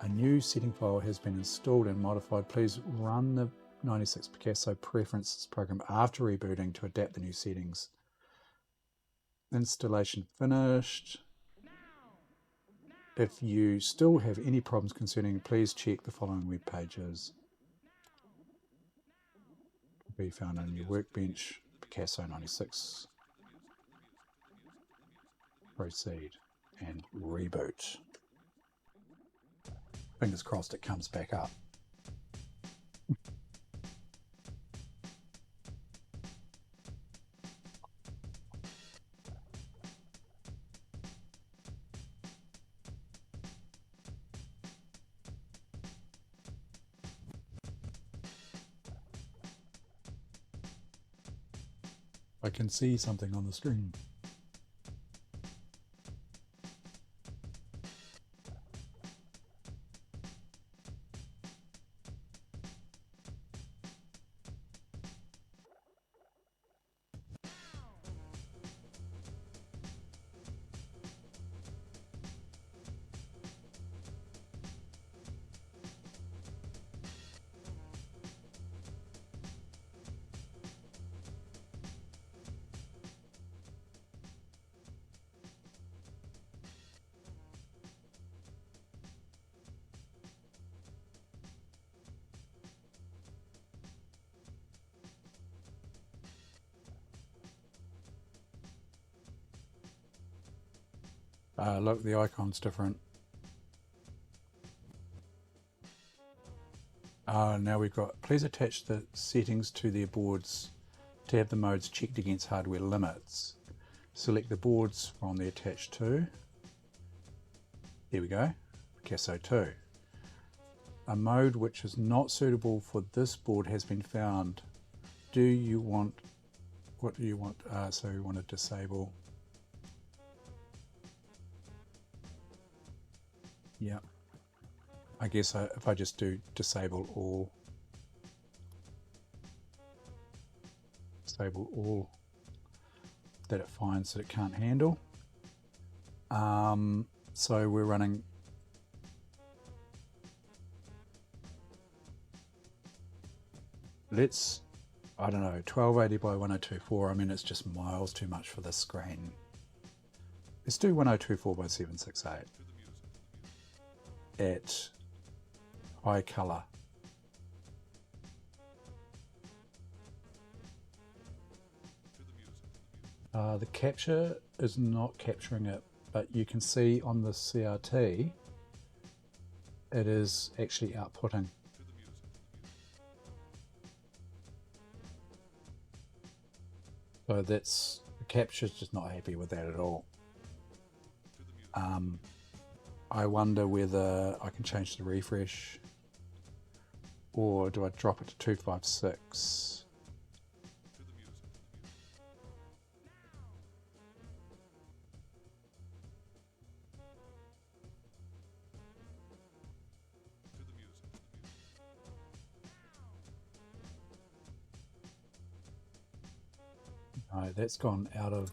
A new setting file has been installed and modified. Please run the 96 Picasso preferences program after rebooting to adapt the new settings. Installation finished. If you still have any problems concerning, please check the following web pages. Be found on your workbench, Picasso 96. Proceed and reboot. Fingers crossed it comes back up. I can see something on the screen. Look, the icon's different. Now we've got, please attach the settings to their boards to have the modes checked against hardware limits. Select the boards from the attached to. There we go. Picasso II. A mode which is not suitable for this board has been found. Do you want, what do you want? So we want to disable. Yeah, I guess if I just do disable all that it finds that it can't handle. So we're running I don't know, 1280 by 1024. I mean, it's just miles too much for this screen. Let's do 1024 by 768 at high color. The capture is not capturing it, but you can see on the CRT it is actually outputting. So that's, the capture's just not happy with that at all. I wonder whether I can change the refresh, or do I drop it to 256? No, that's gone out of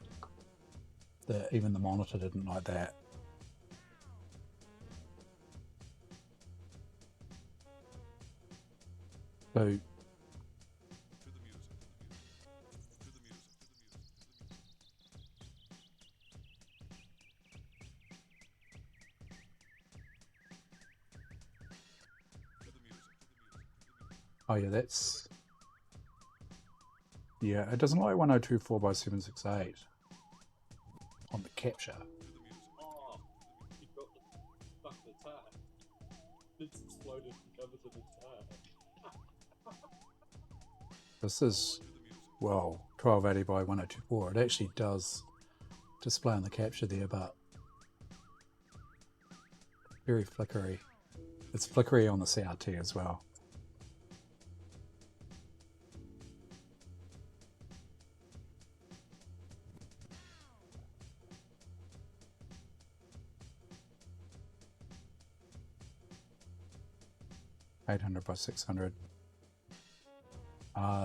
even the monitor didn't like that. So oh yeah, that's, yeah, it doesn't like 1024 by 768 on the capture. Oh, you got the fucking attack. It's exploded and covers an attack. This is, well, 1280 by 1024. It actually does display on the capture there, but very flickery. It's flickery on the CRT as well. $800 by 600.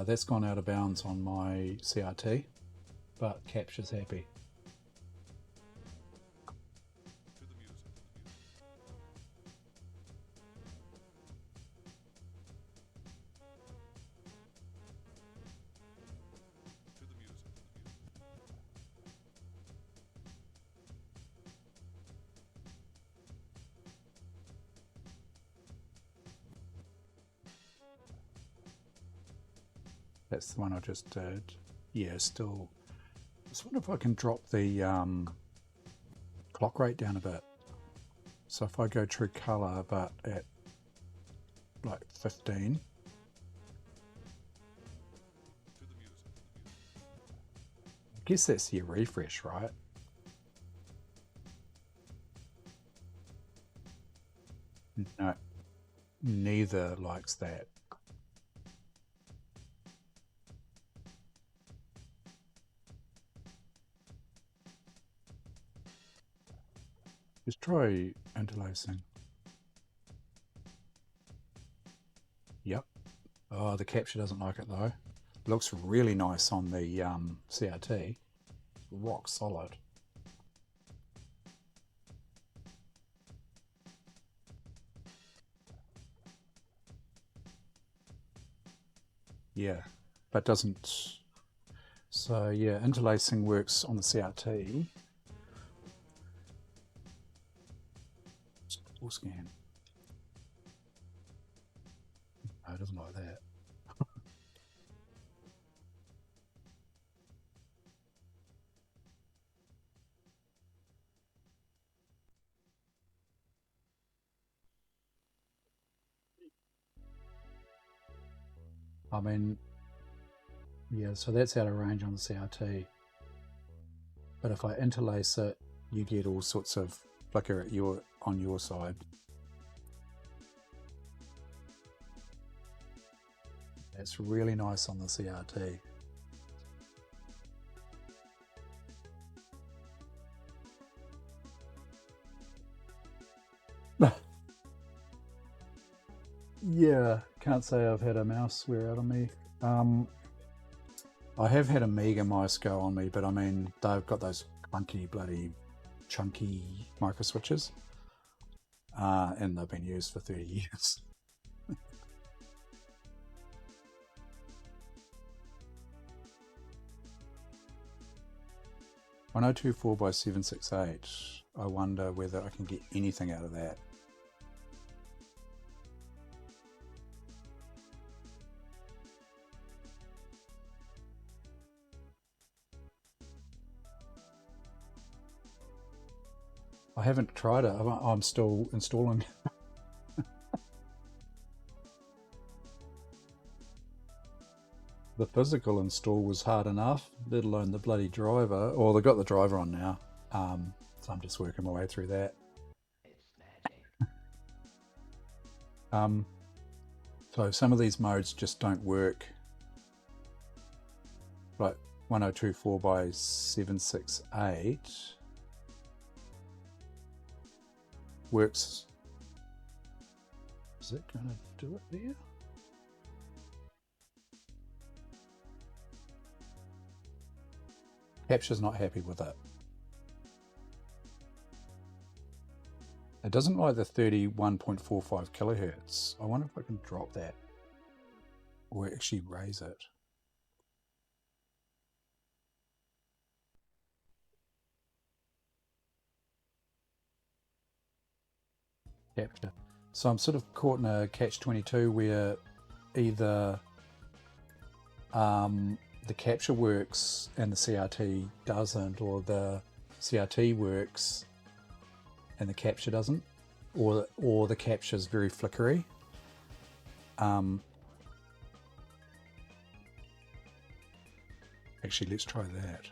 That's gone out of bounds on my CRT, but capture's happy. That's the one I just did. Yeah, still. I just wonder if I can drop the clock rate down a bit. So if I go true color, but at like 15. I guess that's your refresh, right? No, neither likes that. Just try interlacing. Yep. Oh, the capture doesn't like it though. It looks really nice on the CRT. Rock solid. Yeah, but doesn't. So yeah, interlacing works on the CRT. Full scan. No, it doesn't like that. I mean, yeah, so that's out of range on the CRT. But if I interlace it, you get all sorts of flicker on your side. It's really nice on the CRT. Yeah, can't say I've had a mouse swear out on me. I have had Amiga mice go on me, but I mean, they've got those clunky, bloody, chunky micro switches, and they've been used for 30 years. (1024 by 768). I wonder whether I can get anything out of that. I haven't tried it. I'm still installing. The physical install was hard enough, let alone the bloody driver. Or they got the driver on now, so I'm just working my way through that. So some of these modes just don't work. Like 1024 by 768 works. Is it going to do it there? Capture's not happy with it. It doesn't like the 31.45 kilohertz. I wonder if I can drop that or actually raise it. Capture. So I'm sort of caught in a catch-22 where either the capture works and the CRT doesn't, or the CRT works and the capture doesn't, or the capture is very flickery. Actually, let's try that.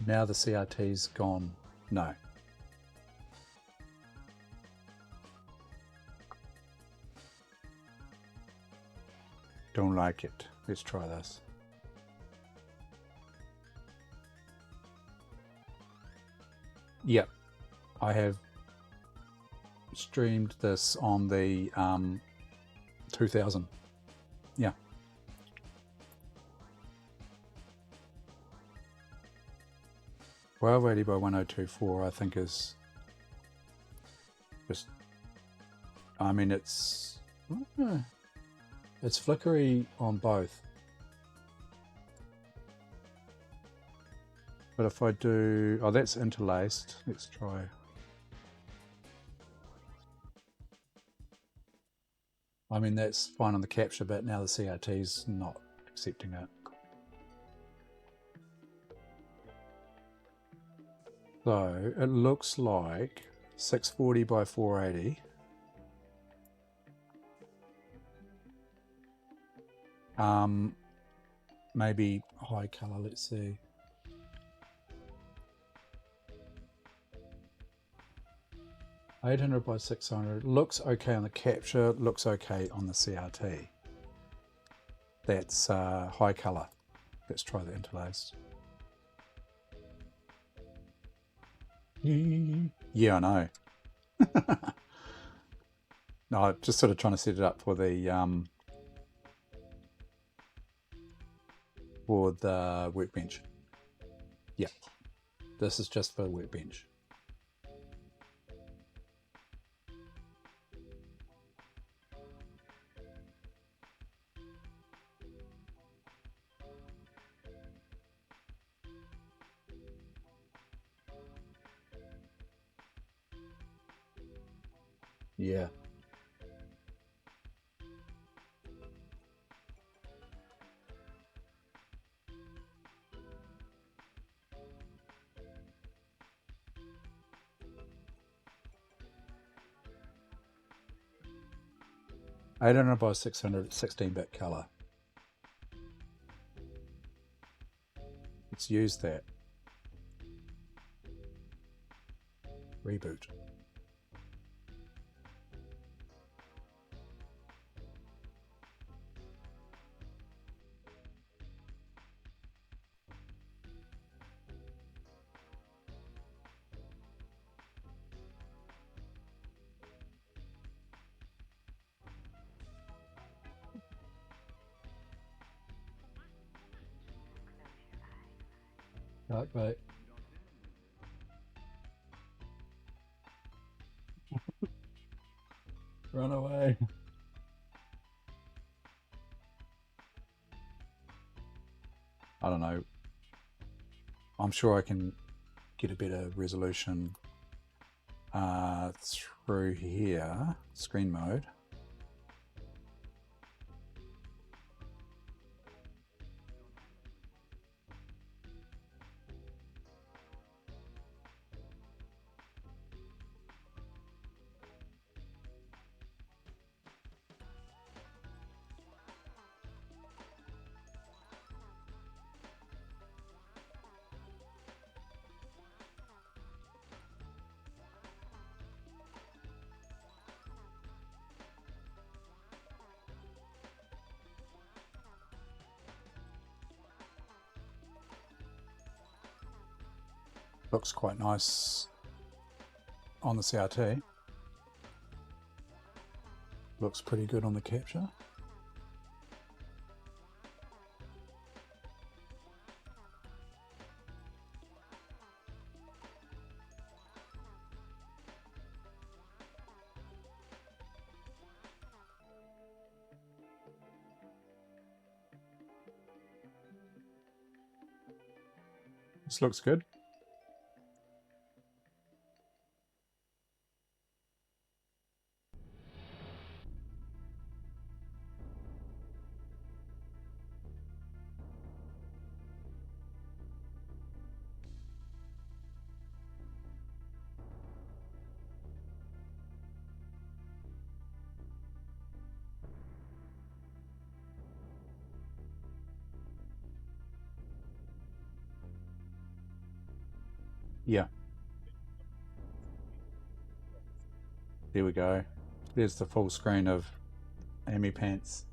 Now the CRT's gone. No. Don't like it. Let's try this. Yep, I have streamed this on the 2000. Yeah. (1280 by 1024) I think is just, I mean, it's flickery on both. But if I do, oh, that's interlaced. Let's try. I mean, that's fine on the capture, but now the CRT's not accepting it. So it looks like 640 by 480. Maybe high color, let's see. (800 by 600) looks okay on the capture, looks okay on the CRT. That's high color. Let's try the interlaced. Yeah, I know. No, I'm just sort of trying to set it up for the workbench. Yeah, this is just for the workbench. Yeah. (800 by 600) 16-bit color. Let's use that. Reboot. Dark bait. Run away. I don't know. I'm sure I can get a better resolution through here, screen mode. Looks quite nice on the CRT. Looks pretty good on the capture. This looks good. Yeah, there we go. There's the full screen of Amy Pants.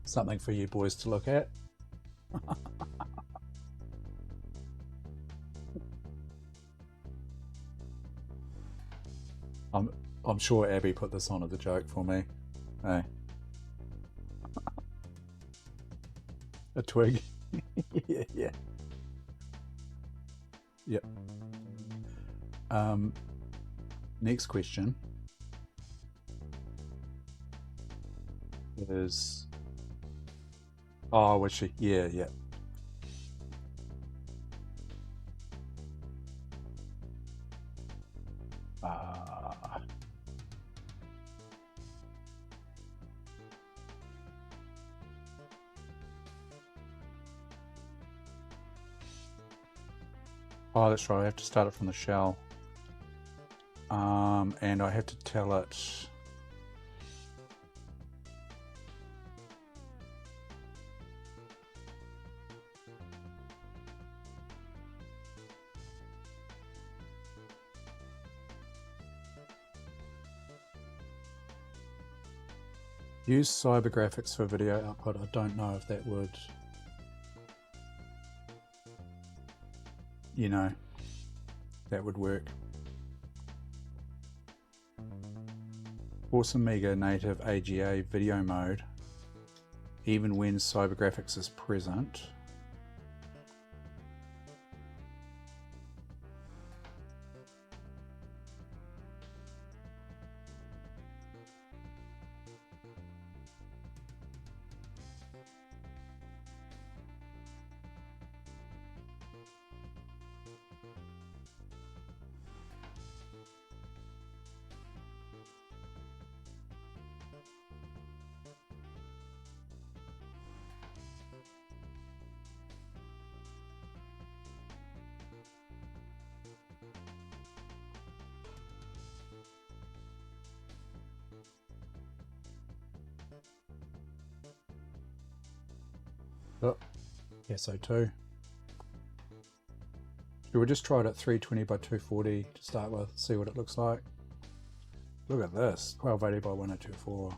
Something for you boys to look at. I'm sure Abby put this on as a joke for me. Hey. A twig. Yeah. Yep. Next question is, oh, was she? Yeah. Oh, that's right. I have to start it from the shell. And I have to tell it. Use cyber graphics for video output. I don't know if that would, you know, that would work. Force Amiga native AGA video mode, even when cyber graphics is present. Oh, SO2. Should we just try it at 320 by 240 to start with, see what it looks like? Look at this, 1280 by 1024.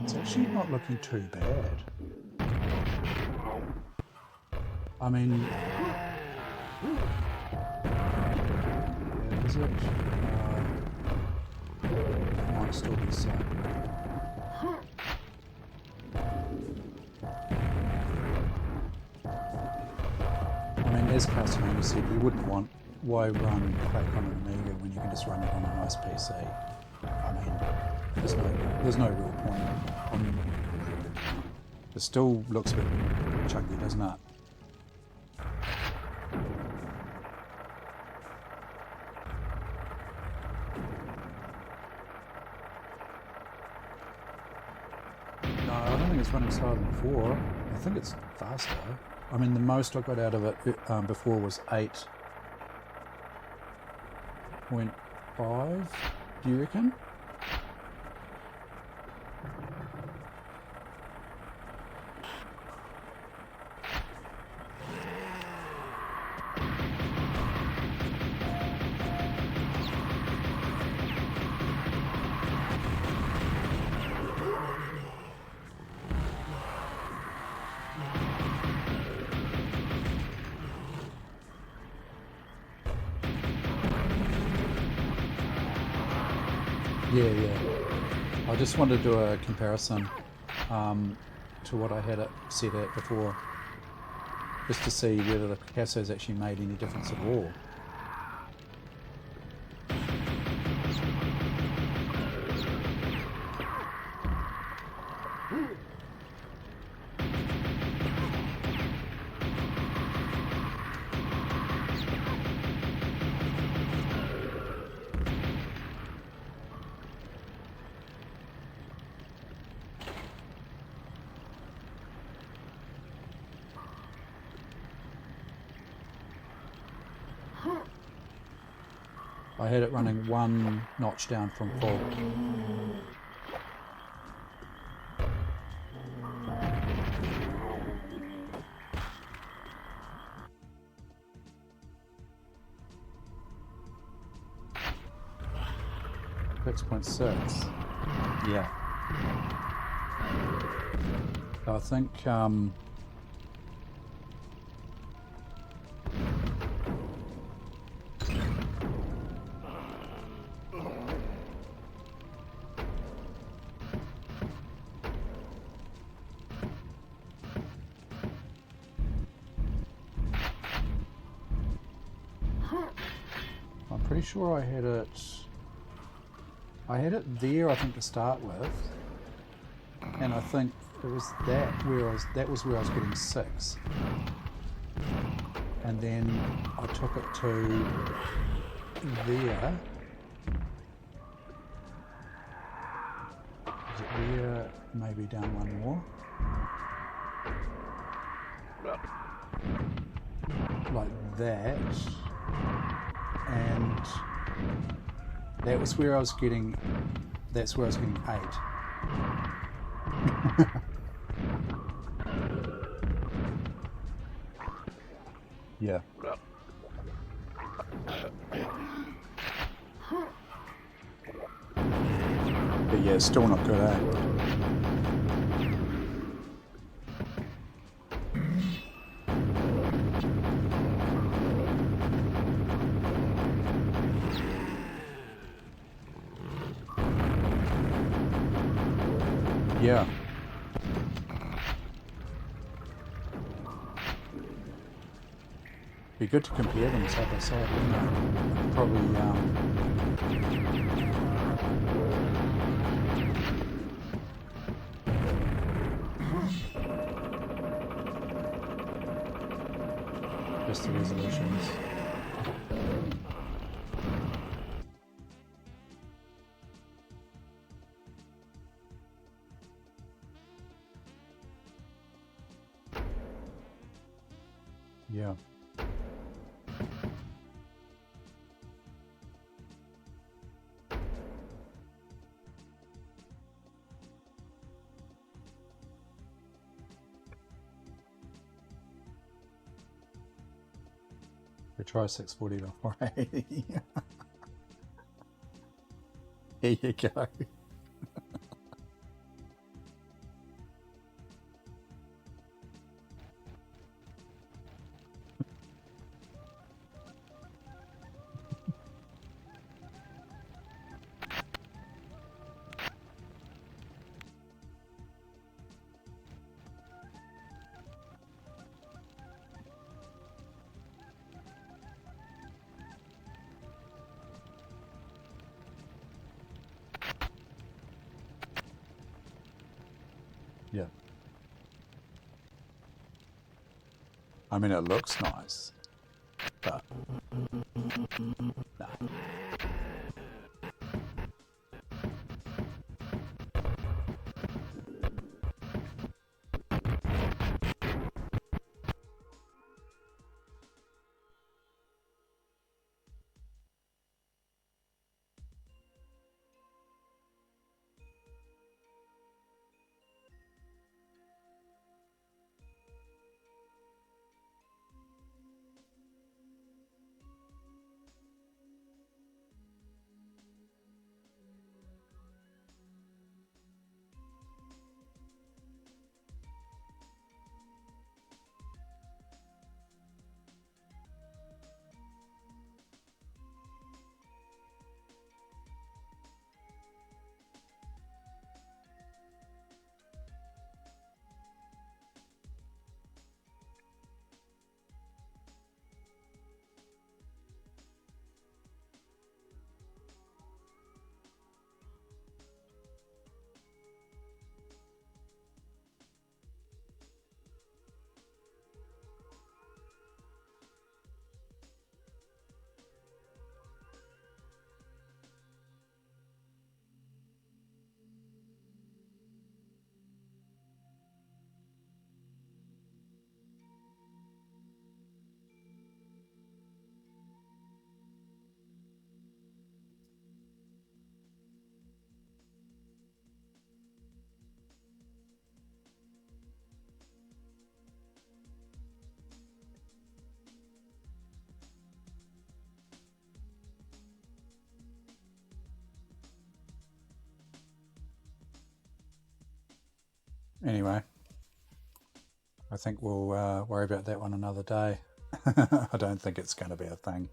It's actually not looking too bad. I mean, yeah, is it? Might still be so. I mean, as Carson said, you wouldn't want, why run Quake on an Amiga when you can just run it on a nice PC? I mean, there's no real point. I mean, it still looks a bit chunky, doesn't it? No, I don't think it's running slower than 4. I think it's faster. I mean, the most I got out of it before was 8.5, do you reckon? Yeah. I just wanted to do a comparison to what I had it set at before, just to see whether the Picasso's actually made any difference at all. I had it running 1 notch down from full. .6. Yeah. I think I'm pretty sure I had it there, I think, to start with, and I think it was that was where I was getting 6, and then I took it to there. Is it there? Maybe down 1 more. Like that. And that was where I was getting, that's where I was getting 8. Yeah. But yeah, still not good, eh? Yeah. Be good to compare them side by side, wouldn't it? Probably, just the resolutions. Yeah. We try 640 to 480. Here you go. Yeah. I mean, it looks nice, but no. Anyway, I think we'll worry about that one another day. I don't think it's going to be a thing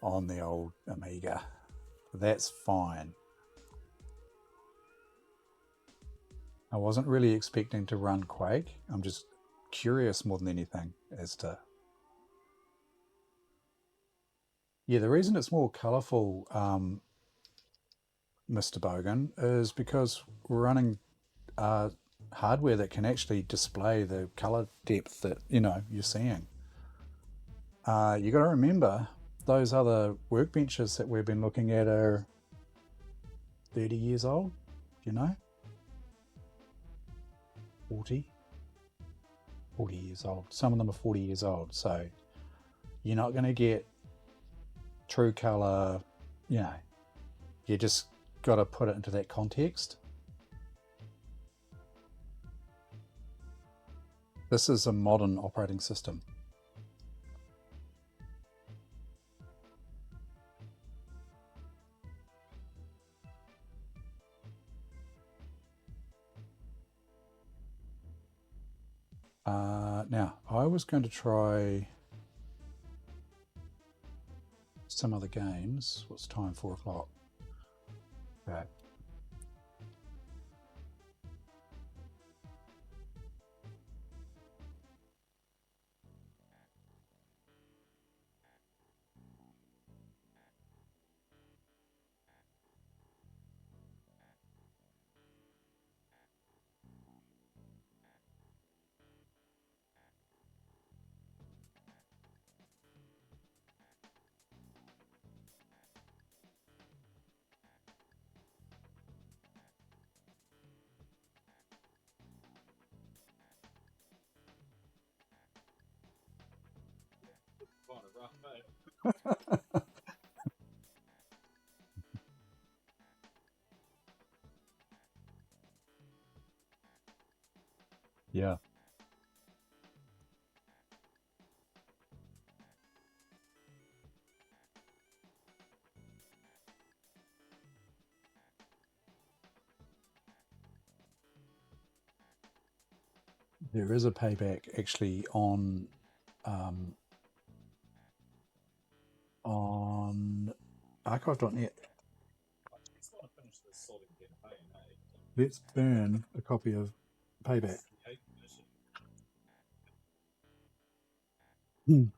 on the old Amiga. That's fine. I wasn't really expecting to run Quake. I'm just curious more than anything as to... Yeah, the reason it's more colourful, Mr. Bogan, is because we're running hardware that can actually display the colour depth that, you know, you're seeing. You got to remember, those other workbenches that we've been looking at are 30 years old, you know? 40 years old. Some of them are 40 years old. So you're not going to get true colour, you know. You just got to put it into that context. This is a modern operating system. Now, I was going to try some other games. What's the time? 4 o'clock. Okay. Quite a rough, eh? Yeah. There is a payback actually on archive.net. I just want to finish this solid campaign, eh? Let's burn a copy of Payback. It's the 8th mission. Hmm.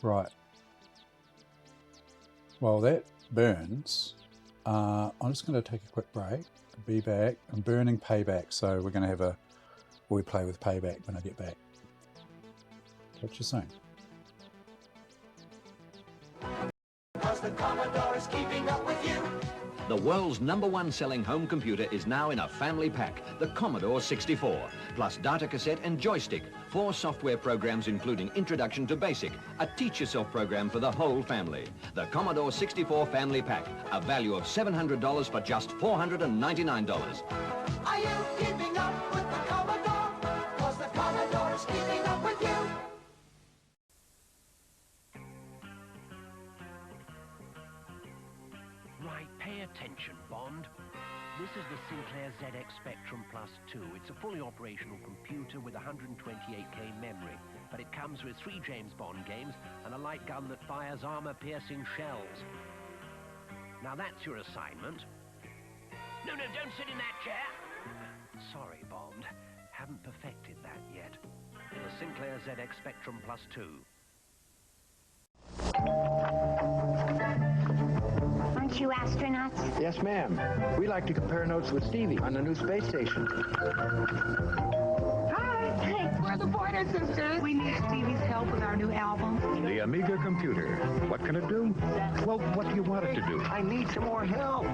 Right. While that burns, I'm just going to take a quick break. Be back. I'm burning Payback, so we're going to have a we play with Payback when I get back. Catch you soon. Because the Commodore is keeping up with you. The world's #1 selling home computer is now in a family pack, the Commodore 64, plus data cassette and joystick, 4 software programs including Introduction to Basic, a teach-yourself program for the whole family. The Commodore 64 Family Pack, a value of $700 for just $499. Are you keeping up with the Commodore? Because the Commodore is keeping up with you. Right, pay attention, Bond. This is the Sinclair ZX Spectrum Plus 2. It's a fully operational computer with 128K memory, but it comes with 3 James Bond games and a light gun that fires armor-piercing shells. Now that's your assignment. No, don't sit in that chair. Sorry, Bond. Haven't perfected that yet. The Sinclair ZX Spectrum Plus 2. Aren't you astronauts? Yes, ma'am. We like to compare notes with Stevie on the new space station. Hi, we're the Pointer Sisters. We need Stevie's help with our new album. The Amiga computer. What can it do? Well, what do you want it to do? I need some more help.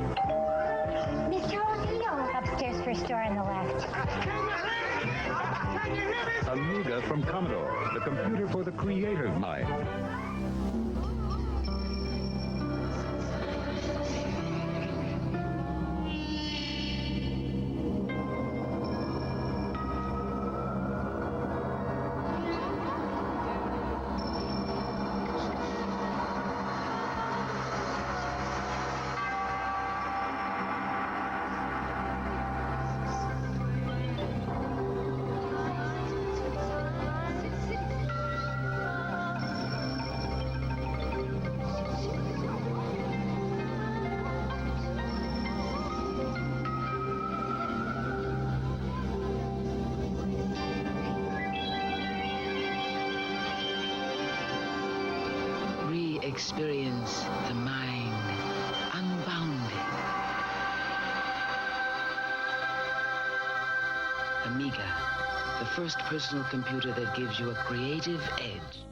Mr. O'Neill, upstairs first door on the left. Amiga from Commodore, the computer for the creative mind. Experience the mind unbounded. Amiga, the first personal computer that gives you a creative edge.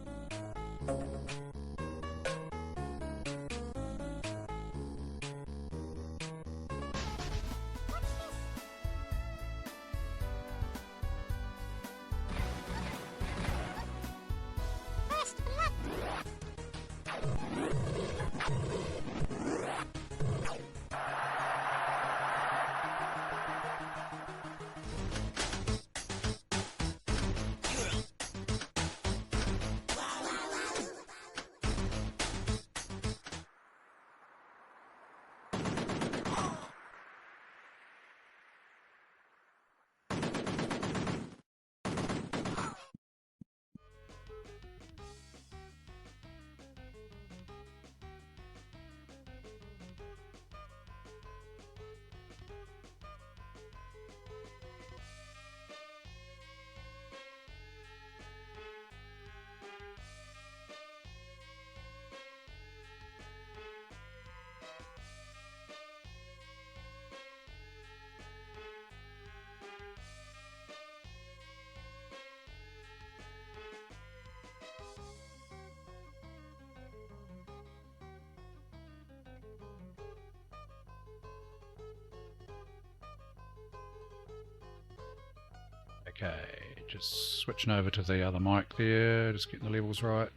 Okay, just switching over to the other mic there, just getting the levels right.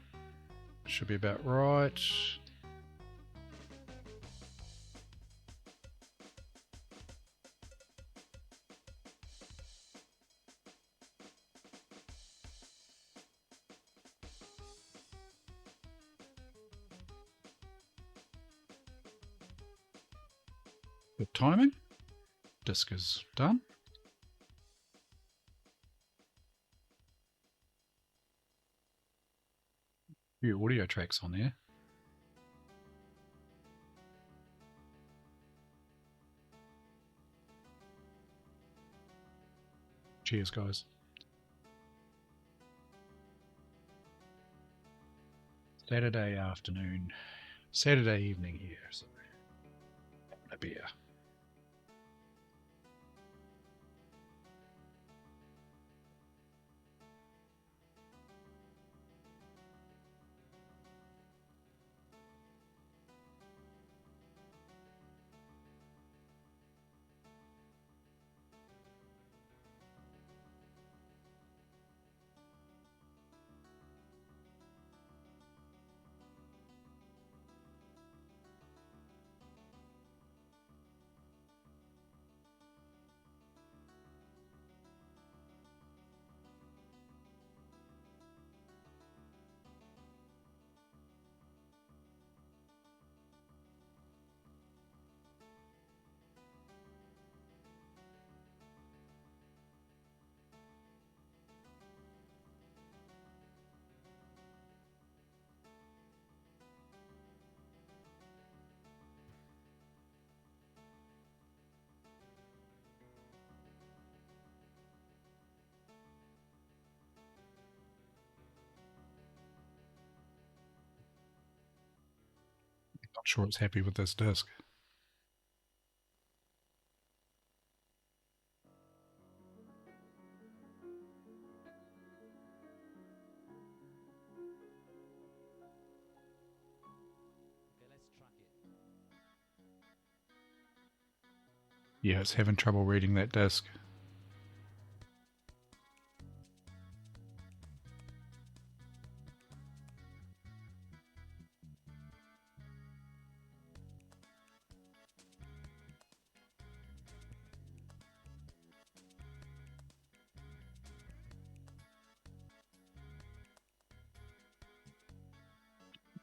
Should be about right. Good timing. Disc is done. Few audio tracks on there. Cheers, guys. Saturday afternoon, Saturday evening here, so having a beer. Not sure it's happy with this disc. Yeah, it's having trouble reading that disc.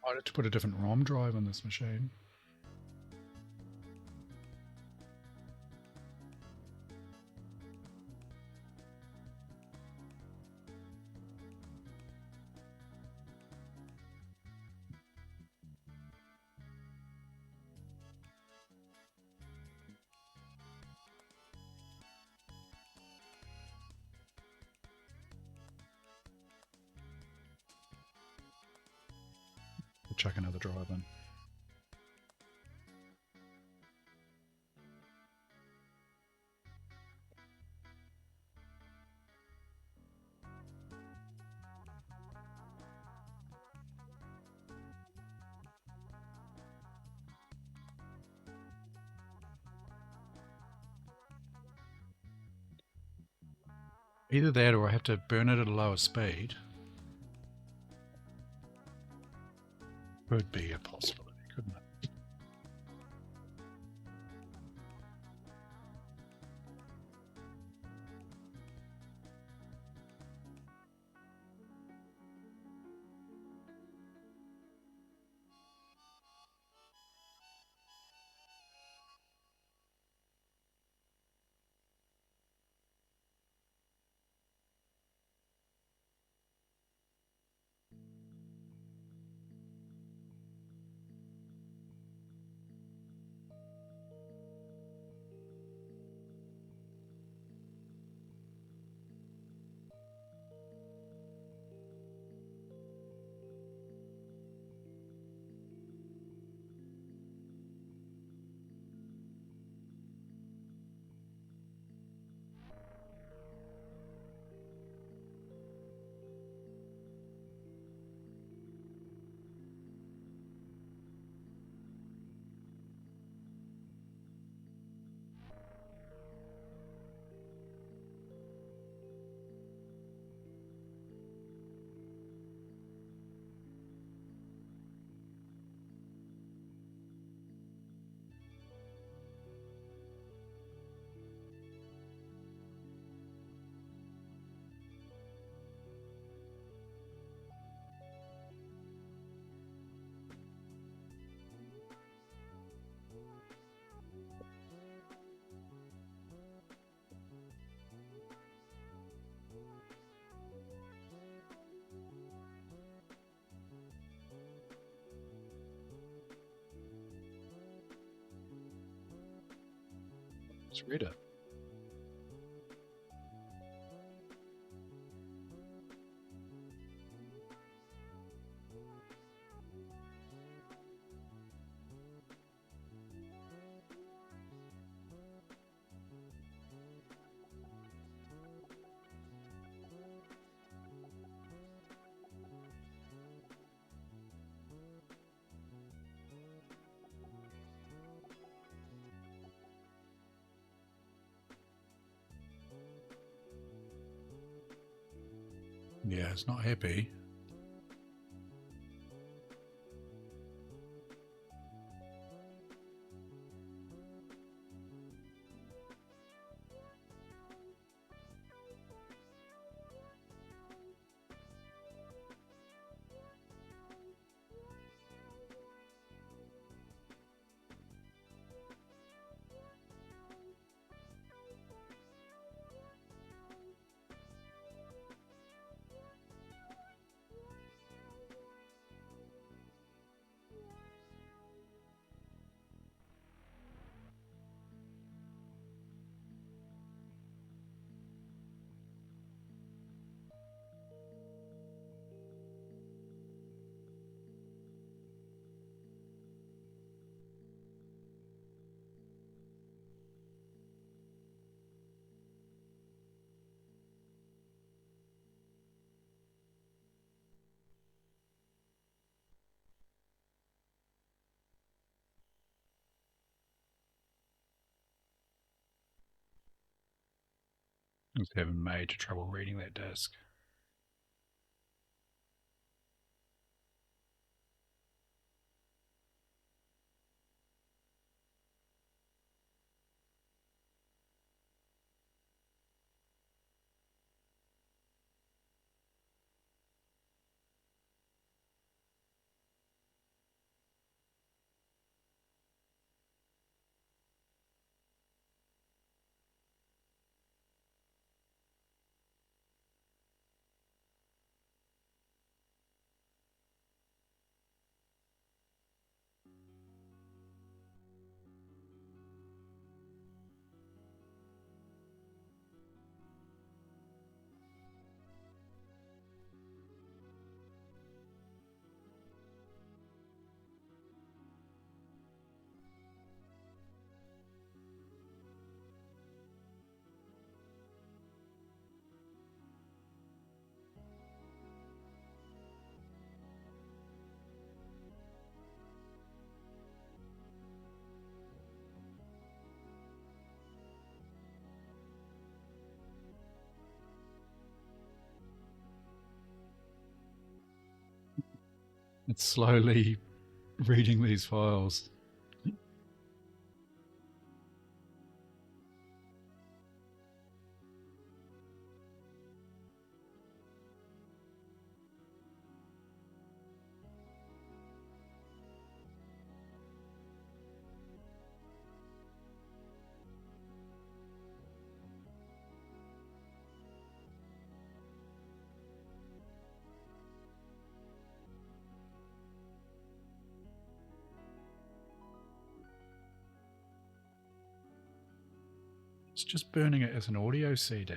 I'd have to put a different ROM drive on this machine. I'll chuck another drive in. Either that or I have to burn it at a lower speed. Could be a possibility, couldn't it? Let's read it. Yeah, it's not happy. I was having major trouble reading that disc. It's slowly reading these files. It's just burning it as an audio CD.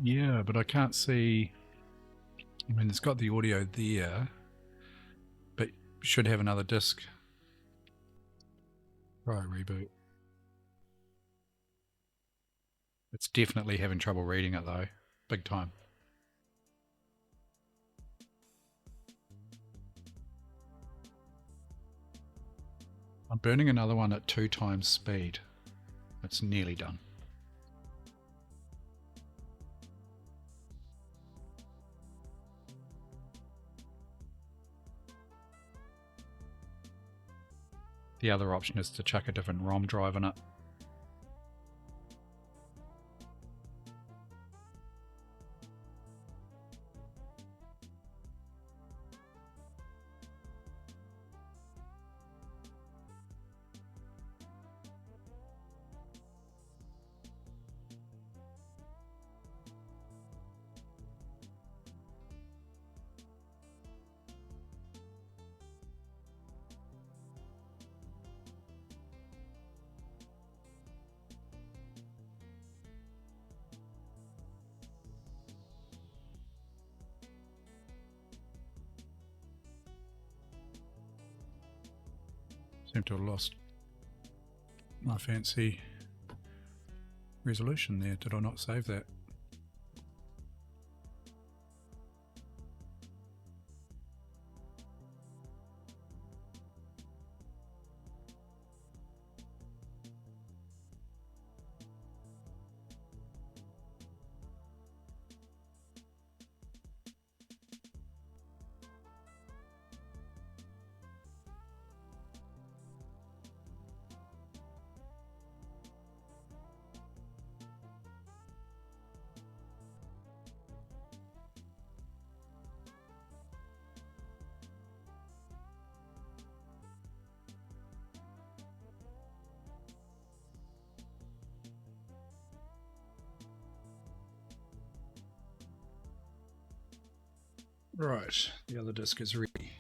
Yeah, but I can't see. I mean, it's got the audio there, but should have another disc. Right, reboot. It's definitely having trouble reading it though, big time. I'm burning another one at 2 times speed. It's nearly done. The other option is to chuck a different ROM drive in it. Seem to have lost my fancy resolution there. Did I not save that? Right, the other disc is ready.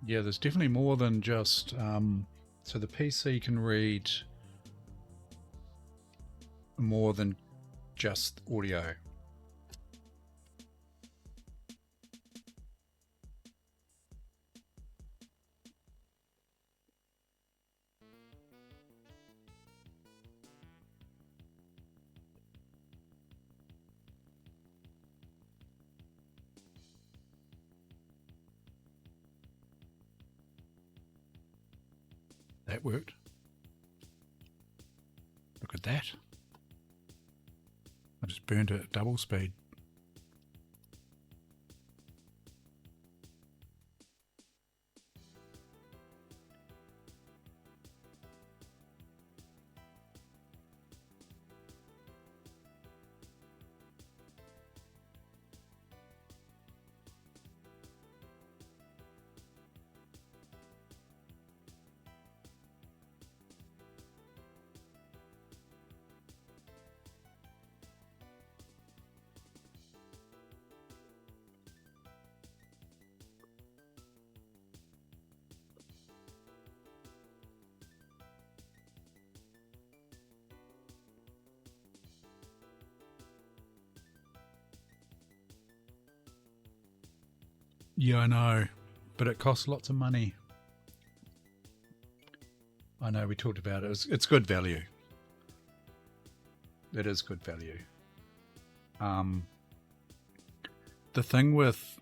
Yeah, there's definitely more than just, so the PC can read more than just audio. That worked. Look at that. I just burned it at double speed. Yeah, I know, but it costs lots of money. I know, we talked about it. It's good value. It is good value. The thing with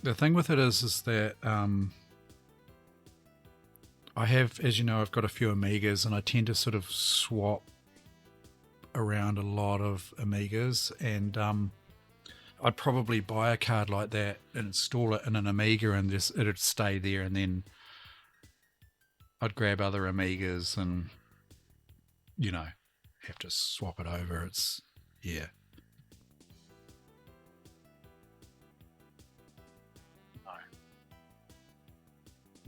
it is that I have, as you know, I've got a few Amigas, and I tend to sort of swap around a lot of Amigas, and I'd probably buy a card like that and install it in an Amiga, and just it'd stay there, and then I'd grab other Amigas and, you know, have to swap it over. It's, yeah.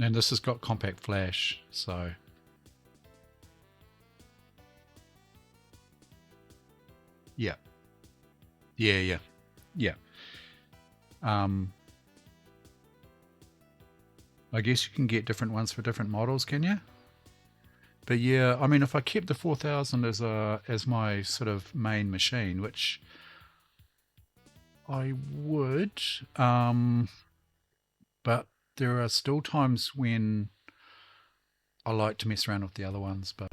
And this has got compact flash, so yeah. Yeah. I guess you can get different ones for different models, can you? But yeah, I mean, if I kept the 4000 as my sort of main machine, which I would, but there are still times when I like to mess around with the other ones. But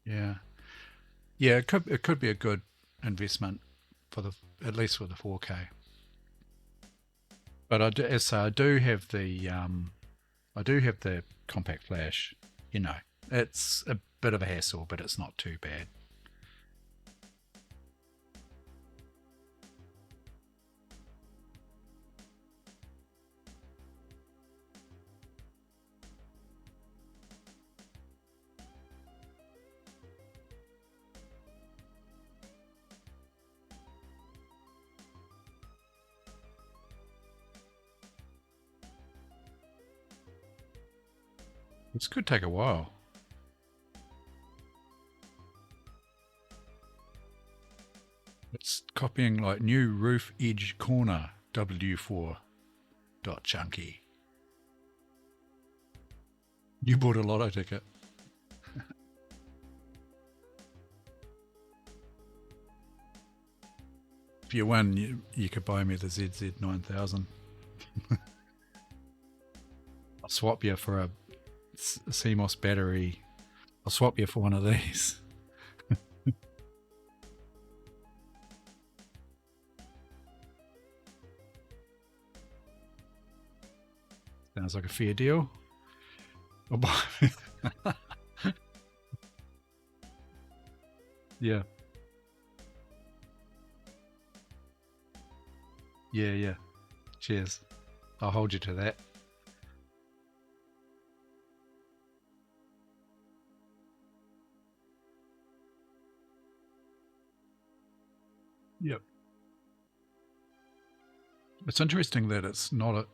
yeah, it could be a good investment for at least for the 4K. But I do, as I say, I do have the compact flash. You know, it's a bit of a hassle, but it's not too bad. This could take a while. It's copying like new roof edge corner W4 dot chunky. You bought a lotto ticket. If you won, you could buy me the ZZ9000. I'll swap you for a CMOS battery. I'll swap you for one of these. Sounds like a fair deal. I'll buy Yeah. Yeah. Cheers. I'll hold you to that. Yep. It's interesting that it's not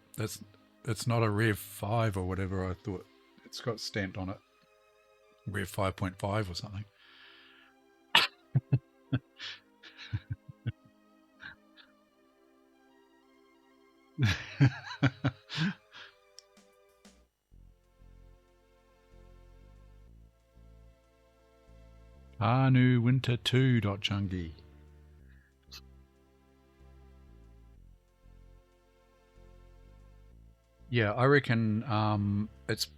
a Rev 5 or whatever. I thought it's got stamped on it Rev 5.5 or something. Anu Winter 2 .chungy. Yeah, I reckon it's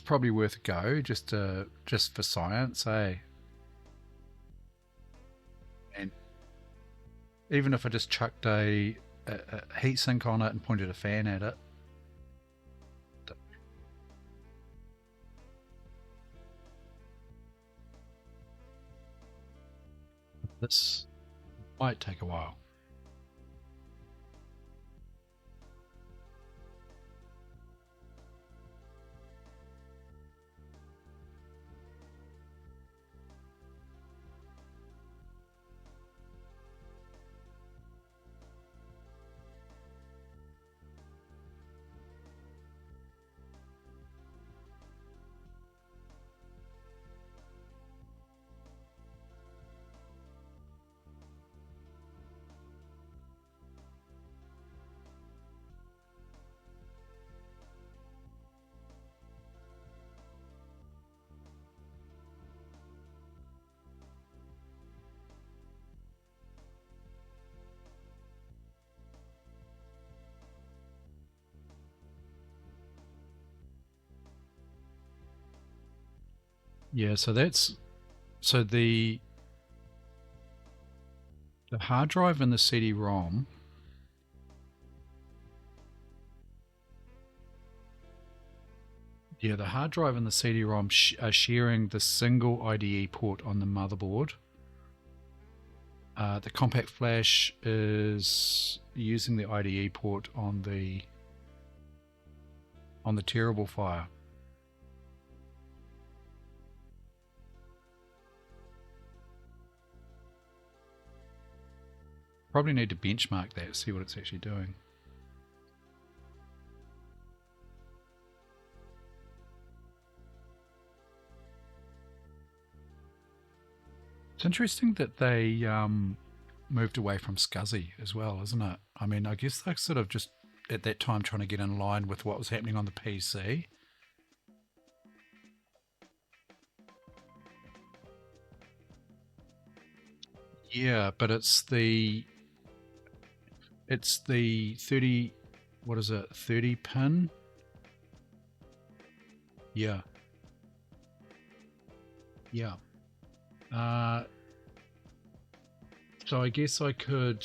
probably worth a go just for science, eh? And even if I just chucked a heat sink on it and pointed a fan at it. This might take a while. Yeah, so the hard drive and the CD-ROM. Yeah, the hard drive and the CD-ROM are sharing the single IDE port on the motherboard. The compact flash is using the IDE port on the Terrible Fire. Probably need to benchmark that, see what it's actually doing. It's interesting that they moved away from SCSI as well, isn't it? I mean, I guess they're sort of just at that time trying to get in line with what was happening on the PC. Yeah, but it's the 30, what is it, 30 pin? Yeah. Yeah. So I guess I could...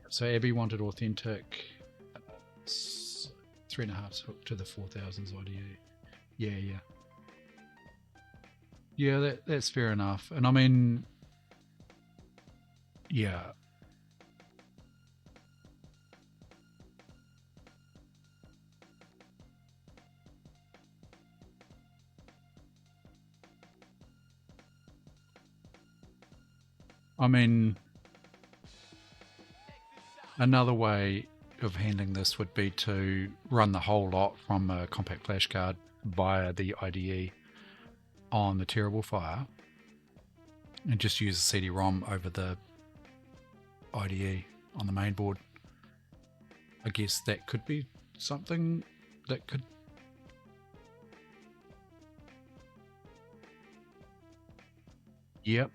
So Abby wanted authentic 3.5 hook to the 4000's IDE. Yeah, yeah. Yeah, that's fair enough. And I mean, yeah. I mean, another way of handling this would be to run the whole lot from a compact flash card via the IDE on the Terrible Fire and just use the CD-ROM over the IDE on the main board. I guess that could be something that could... Yep.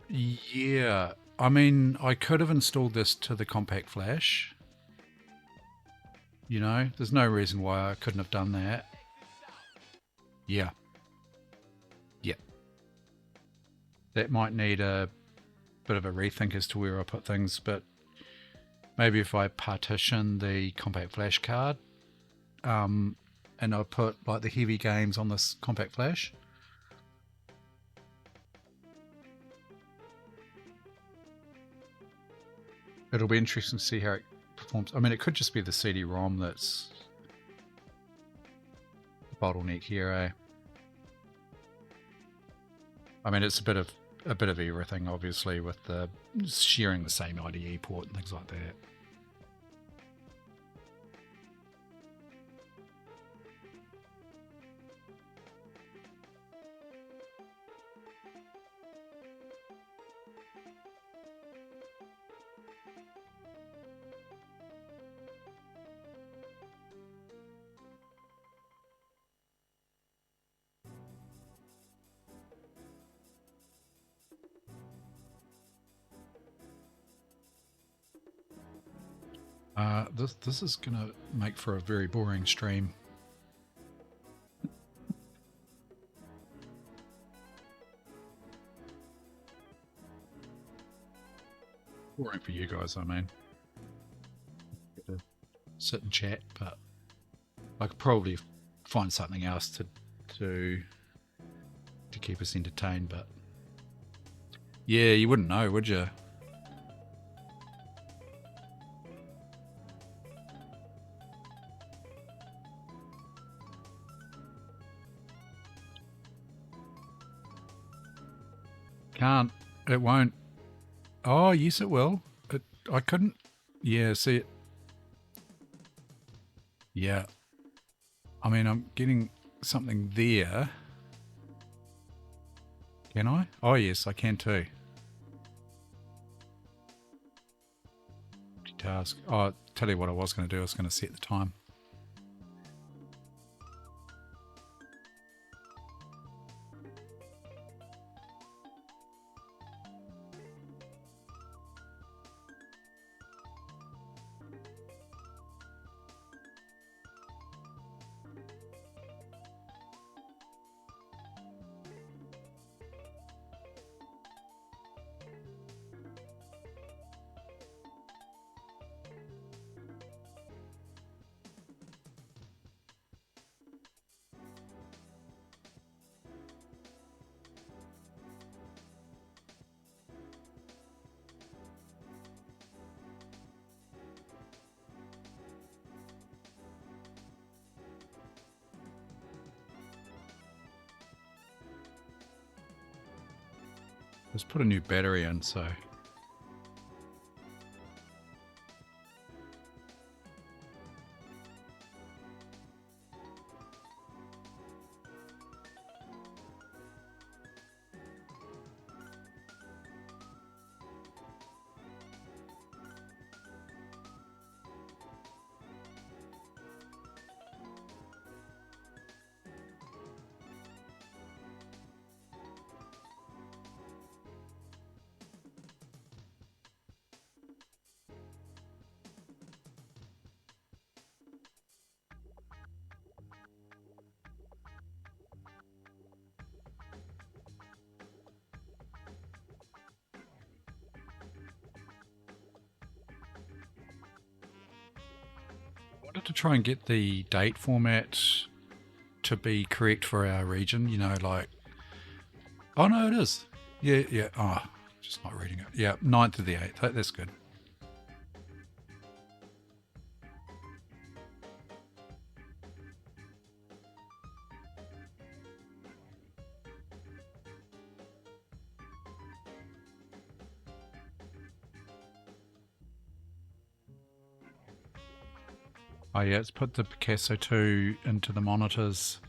Yeah. I mean, I could have installed this to the compact flash. You know, there's no reason why I couldn't have done that. Yeah. Yeah. That might need a bit of a rethink as to where I put things, but maybe if I partition the compact flash card, and I put like the heavy games on this compact flash. It'll be interesting to see how it performs. I mean, it could just be the CD-ROM that's the bottleneck here, eh? I mean, it's a bit of everything, obviously, with the sharing the same IDE port and things like that. This is gonna make for a very boring stream. Boring for you guys, I mean. Get to sit and chat, but I could probably find something else to keep us entertained. But yeah, you wouldn't know, would you? Can't. It won't. Oh, yes, it will. I couldn't. Yeah, see it. Yeah. I mean, I'm getting something there. Can I? Oh, yes, I can too. Task. Oh, I'll tell you what I was going to do. I was going to set the time. Let's put a new battery in, so... I wanted to try and get the date format to be correct for our region, you know, like... Oh, no, it is. Yeah, yeah. Oh, just not reading it. Yeah, 9th of the 8th. That's good. Oh yeah, let's put the Picasso II into the monitors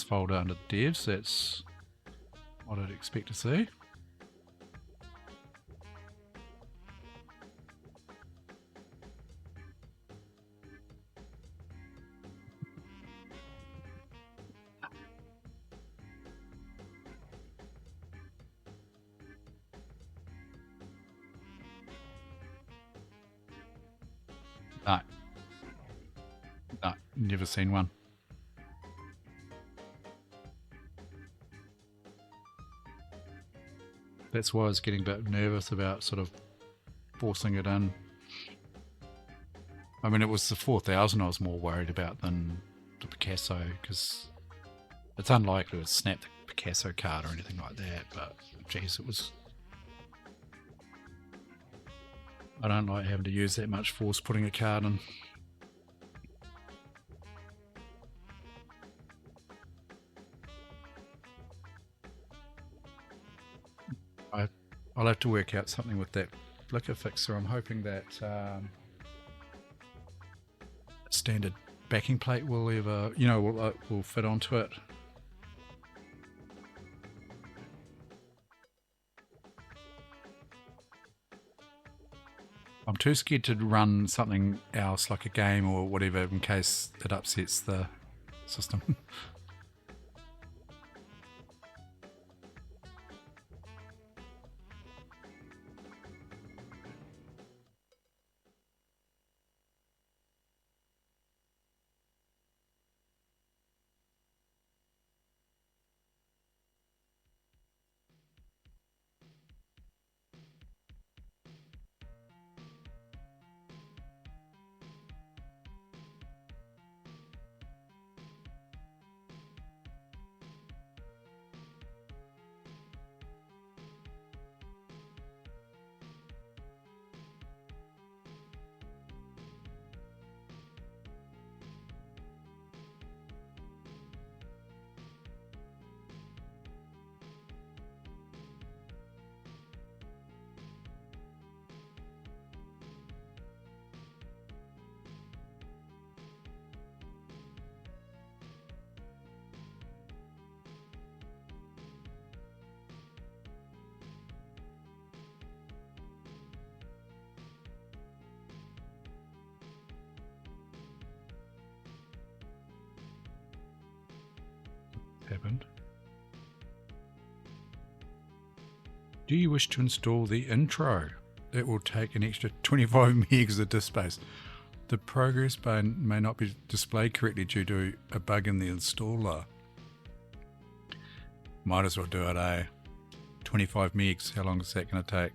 folder under devs. That's what I'd expect to see. No. No, never seen one. That's why I was getting a bit nervous about sort of forcing it in. I mean, it was the 4000 I was more worried about than the Picasso, because it's unlikely to snap the Picasso card or anything like that, but geez, it was... I don't like having to use that much force putting a card in. I'll have to work out something with that flicker fixer. I'm hoping that standard backing plate will ever, you know, will fit onto it. I'm too scared to run something else like a game or whatever in case it upsets the system. Happened. Do you wish to install the intro? It will take an extra 25 megs of disk space. The progress bar may not be displayed correctly due to a bug in the installer. Might as well do it, eh? 25 megs, how long is that going to take?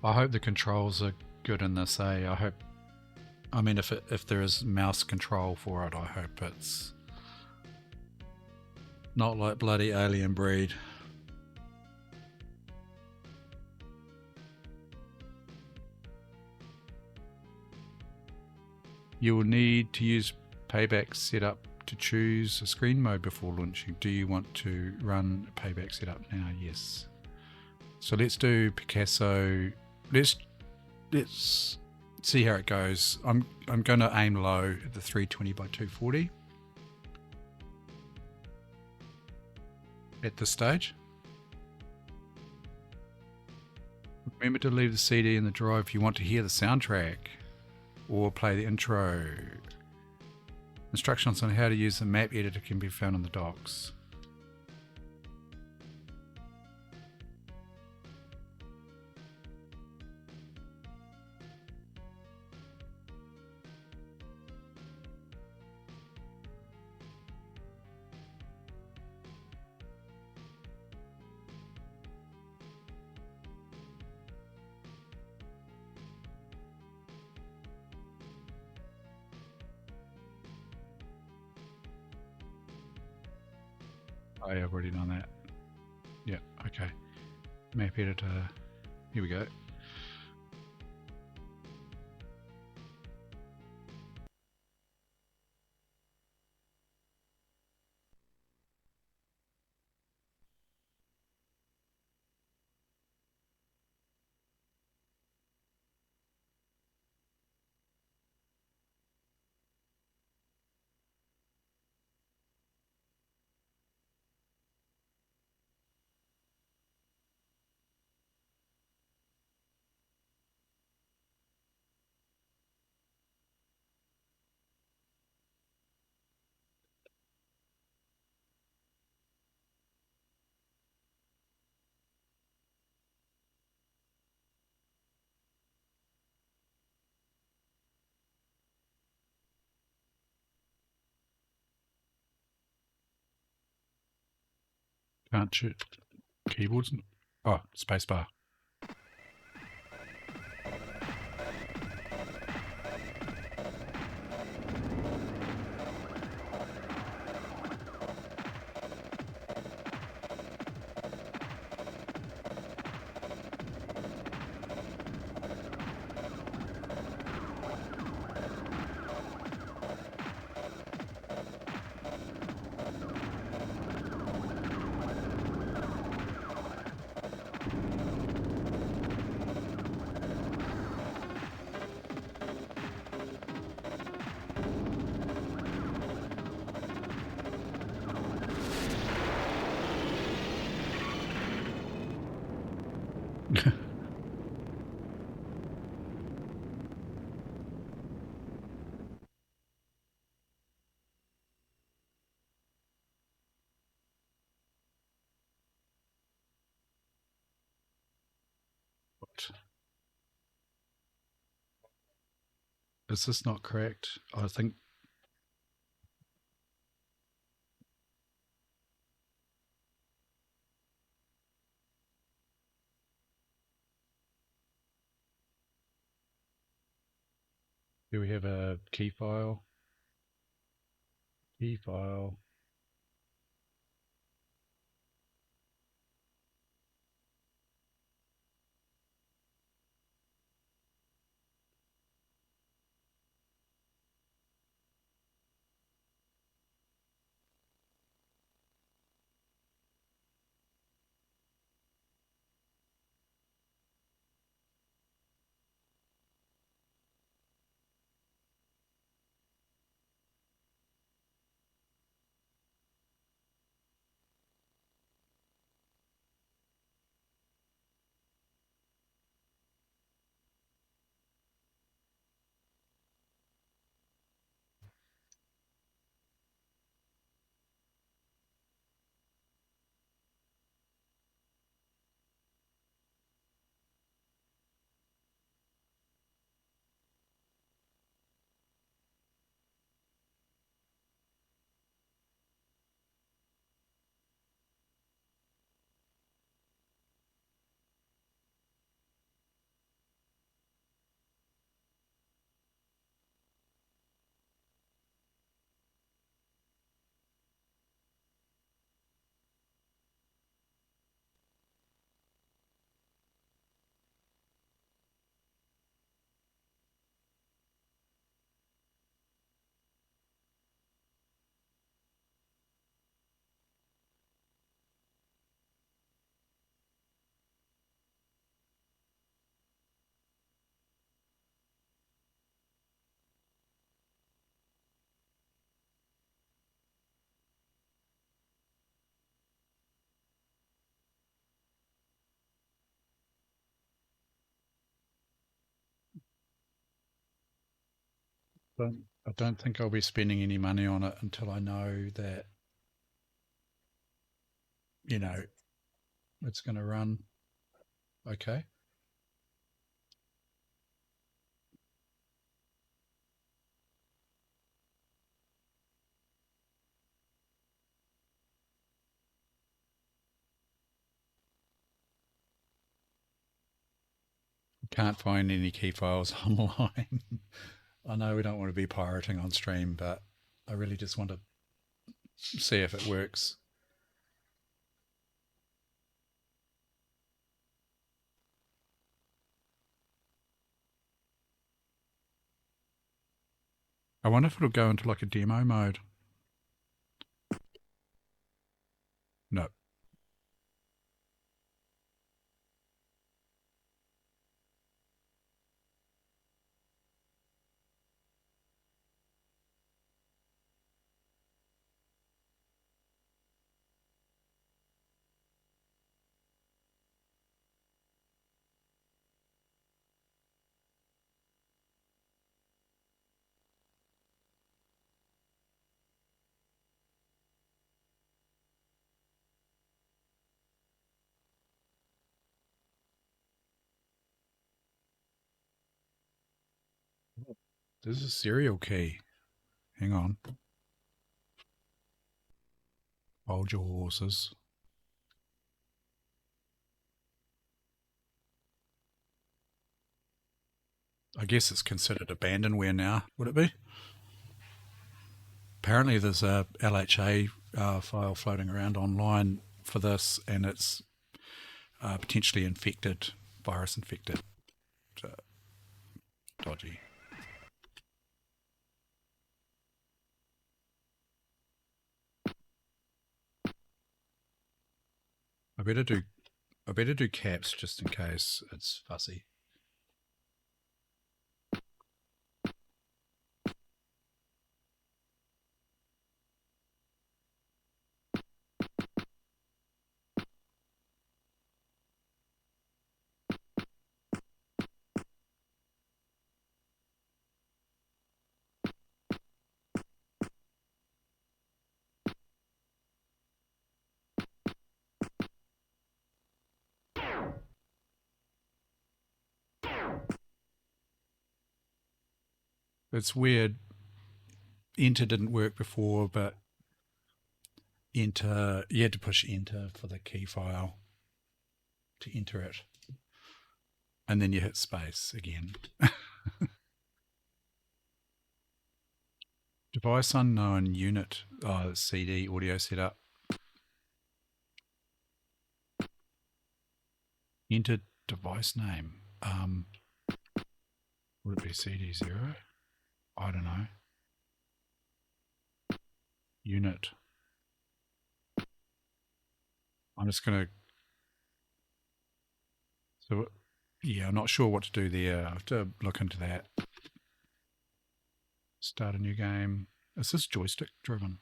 I hope the controls are good in this, eh? I hope I mean, if there is mouse control for it, I hope it's not like bloody Alien Breed. You will need to use Payback Setup to choose a screen mode before launching. Do you want to run Payback Setup now? Yes. So let's do Picasso. Let's see how it goes. I'm going to aim low at the 320 by 240 at this stage. Remember to leave the CD in the drawer if you want to hear the soundtrack or play the intro. Instructions on how to use the map editor can be found in the docs. Oh, yeah, I've already done that. Yeah, okay. Map editor. Here we go. Can't shoot keyboards. Oh, spacebar. What? Is this not correct? I think. Do we have a key file? Key file. I don't think I'll be spending any money on it until I know that, you know, it's going to run okay. Can't find any key files online. I know we don't want to be pirating on stream, but I really just want to see if it works. I wonder if it'll go into like a demo mode. No. This is a serial key. Hang on. Hold your horses. I guess it's considered abandonware now, would it be? Apparently there's a LHA file floating around online for this, and it's potentially infected, virus infected. So, dodgy. I better do caps just in case it's fussy. It's weird. Enter didn't work before, but enter, you had to push enter for the key file to enter it. And then you hit space again. Device unknown unit, CD audio setup. Enter device name. Would it be CD0? I don't know. Unit. I'm just going to... So, yeah, I'm not sure what to do there. I have to look into that. Start a new game. Is this joystick driven?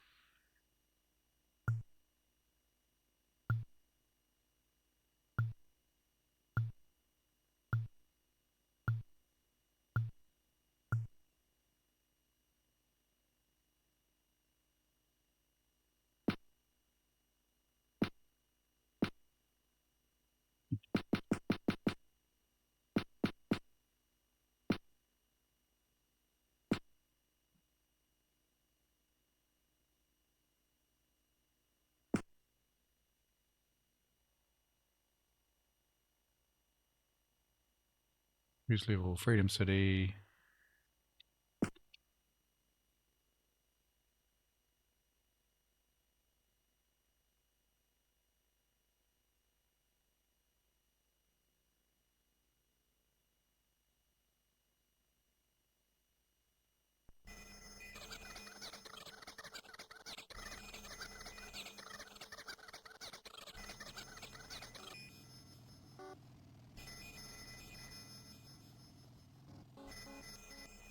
Who's level? Freedom City.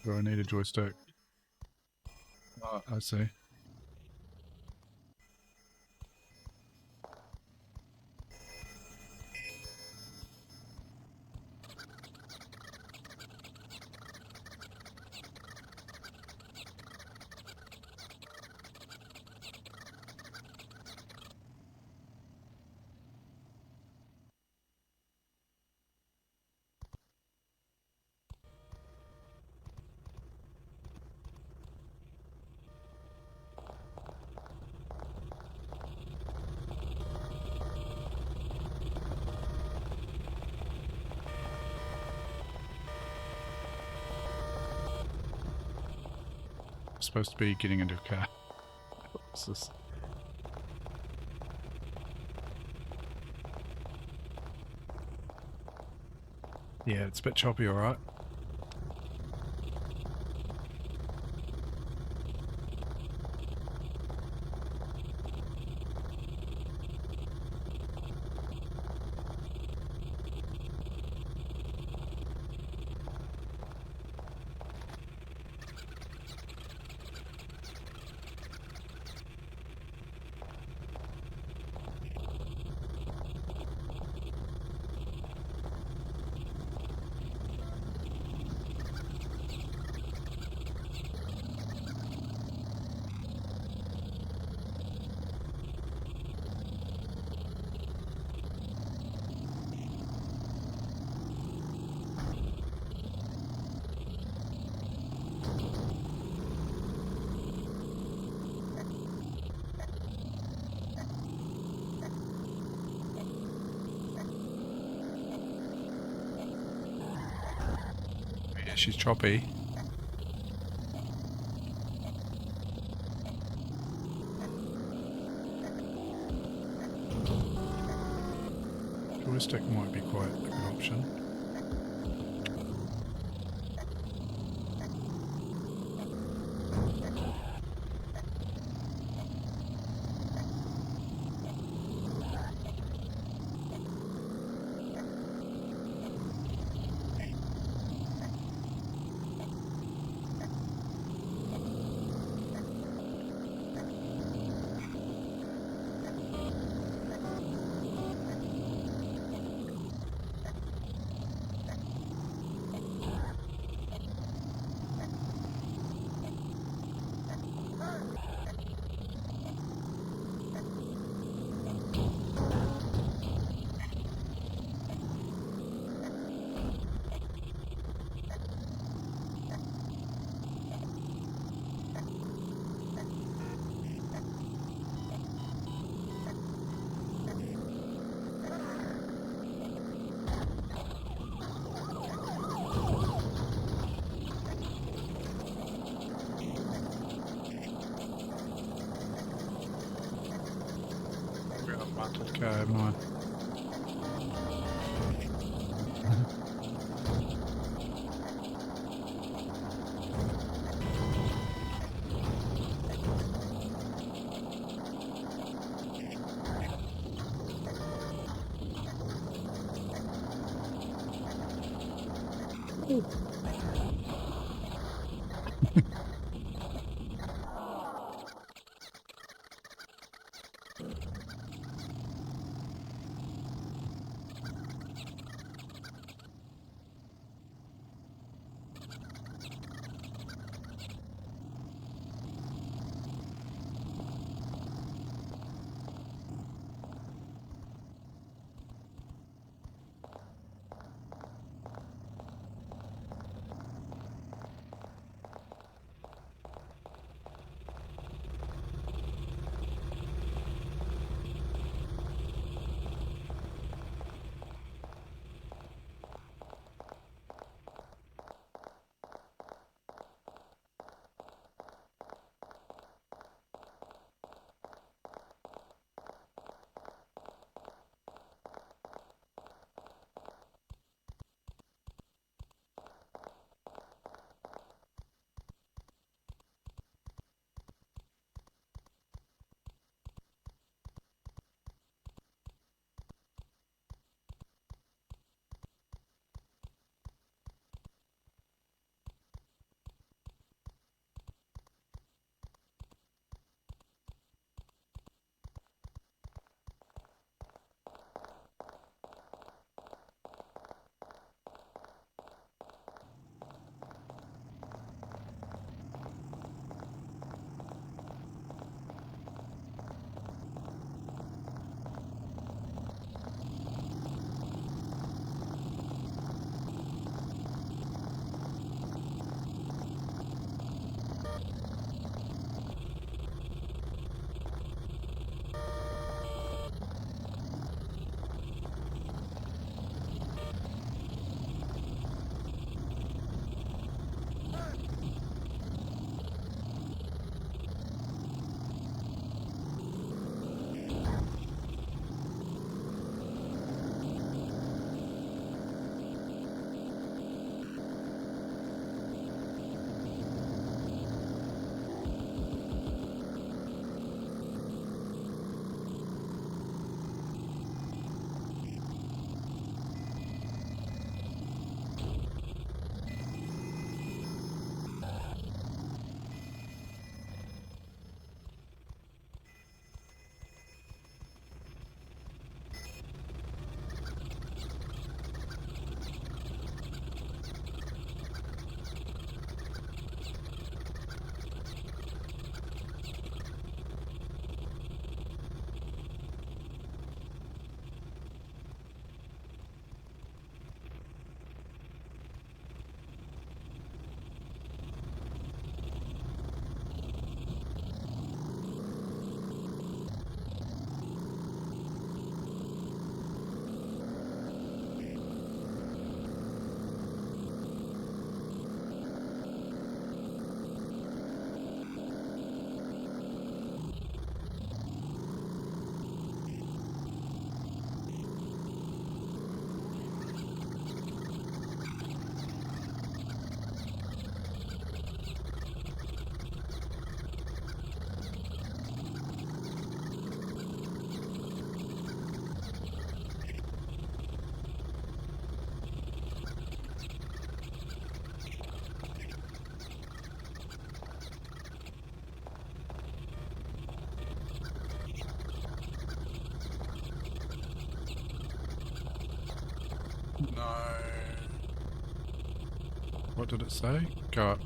Do I need a joystick? Oh, I see. supposed to be getting into a car. What's this? Yeah, it's a bit choppy, alright. Yeah, she's choppy. Joystick might be quite a good option. Okay, mine. What did it say? Go up.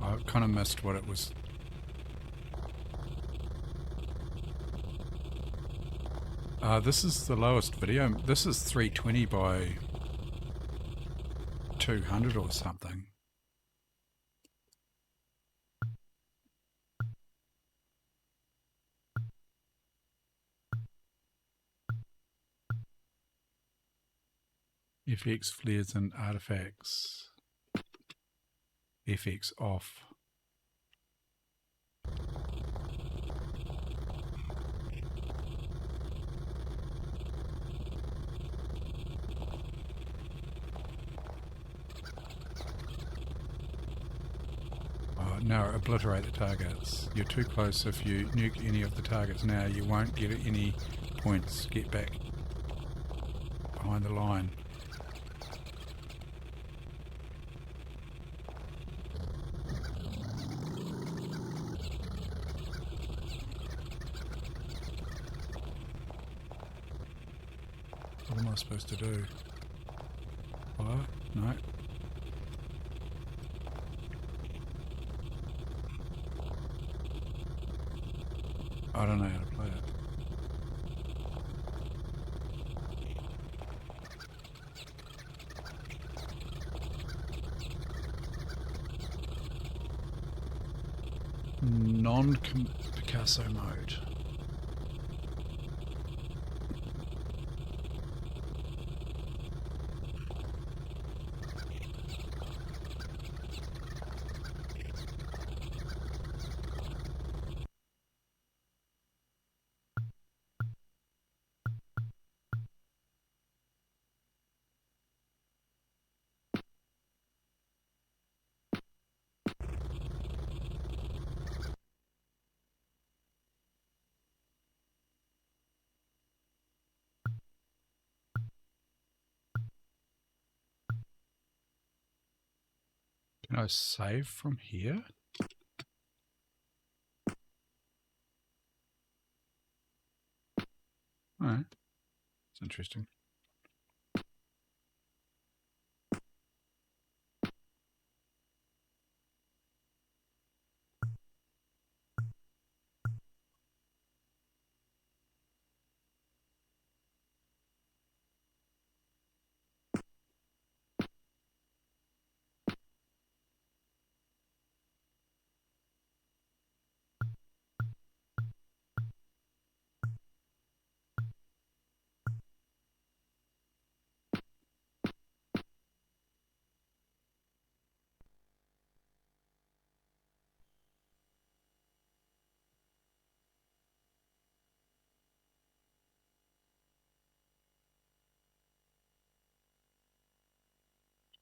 I kind of missed what it was. This is the lowest video. This is 320 by 200 or something. FX flares and artifacts. FX off. No, obliterate the targets. You're too close. If you nuke any of the targets now, you won't get any points. Get back behind the line. What am I supposed to do? Fire? No. I don't know how to play it. Non-Picasso mode. Can I save from here? Alright. It's interesting.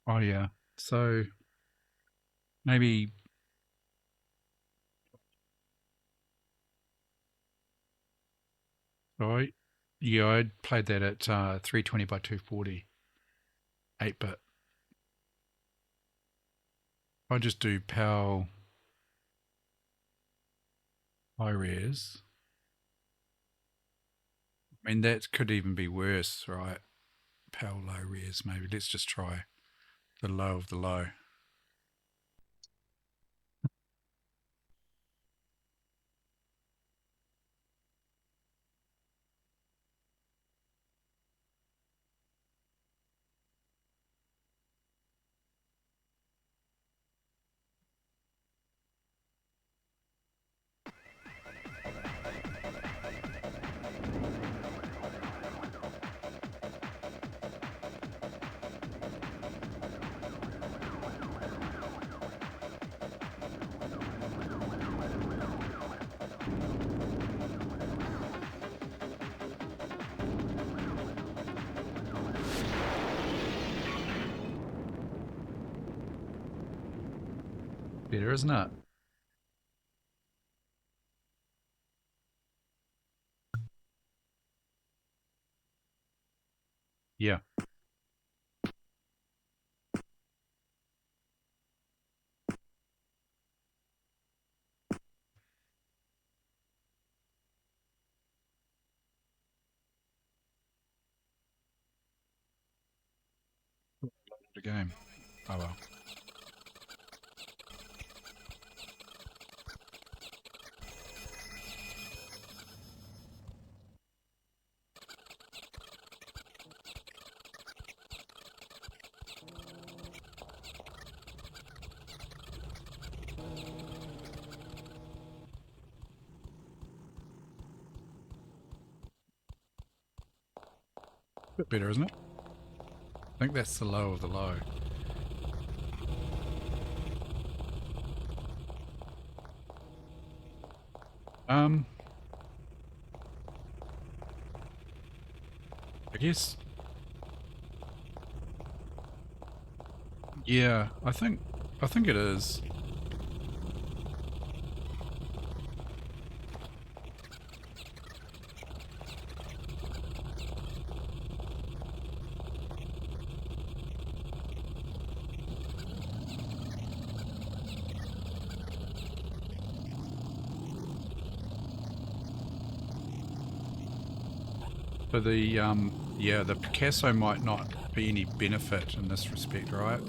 Oh yeah. So maybe I played that at 320 by 240, 8-bit. I just do PAL high res. I mean, that could even be worse, right? PAL low res, maybe. Let's just try the low of the low. Better, isn't it? Yeah. The game. Oh well. Bit better, isn't it? I think that's the low of the low. I guess. Yeah, I think it is. But the yeah, the Picasso might not be any benefit in this respect, right?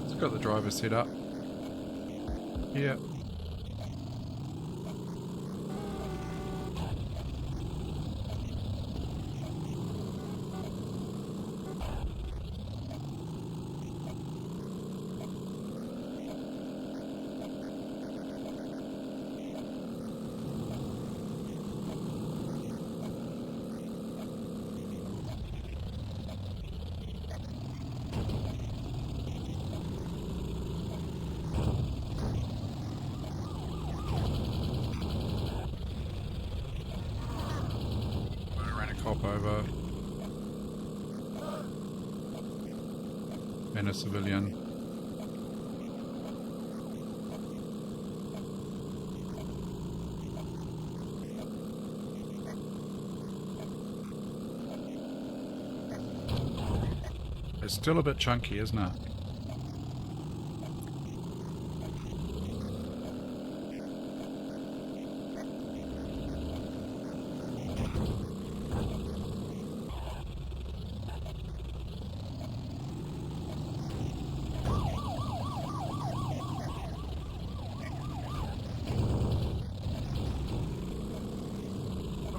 It's got the driver set up. Yeah. Cop over and a civilian. It's still a bit chunky, isn't it?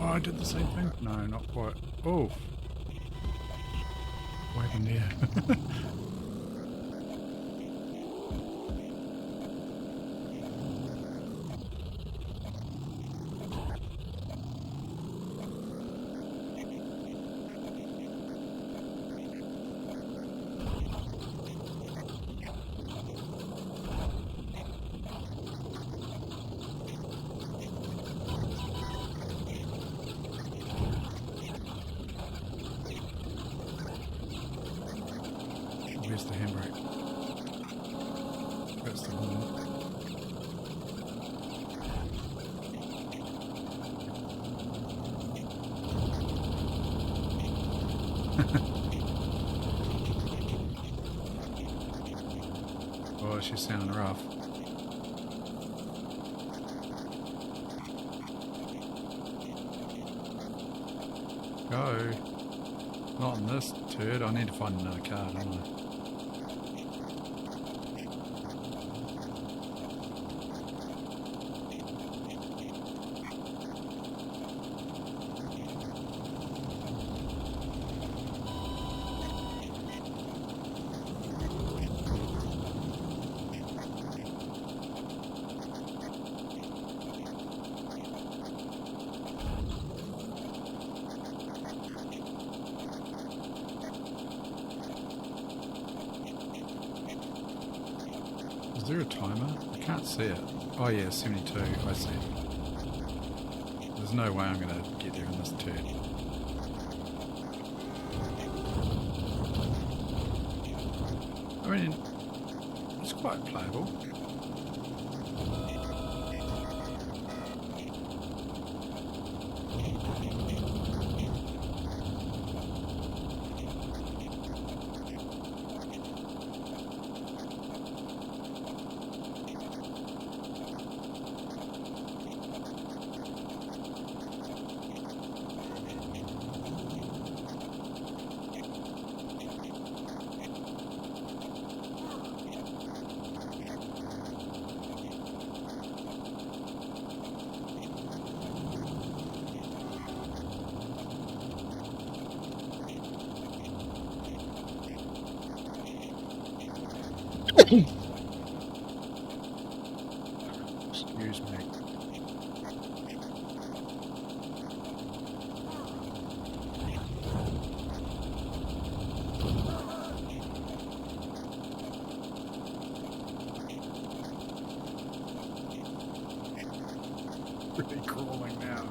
I did the same thing? No, not quite. Oh! Waiting there. Where's the handbrake? That's the one. Oh, she's sounding rough. Go. Not in this turd. I need to find another car, don't I? Is there a timer? I can't see it. Oh yeah, 72. I see. There's no way I'm going to get there in this turn. I mean, it's quite playable. Excuse me. Really crawling now.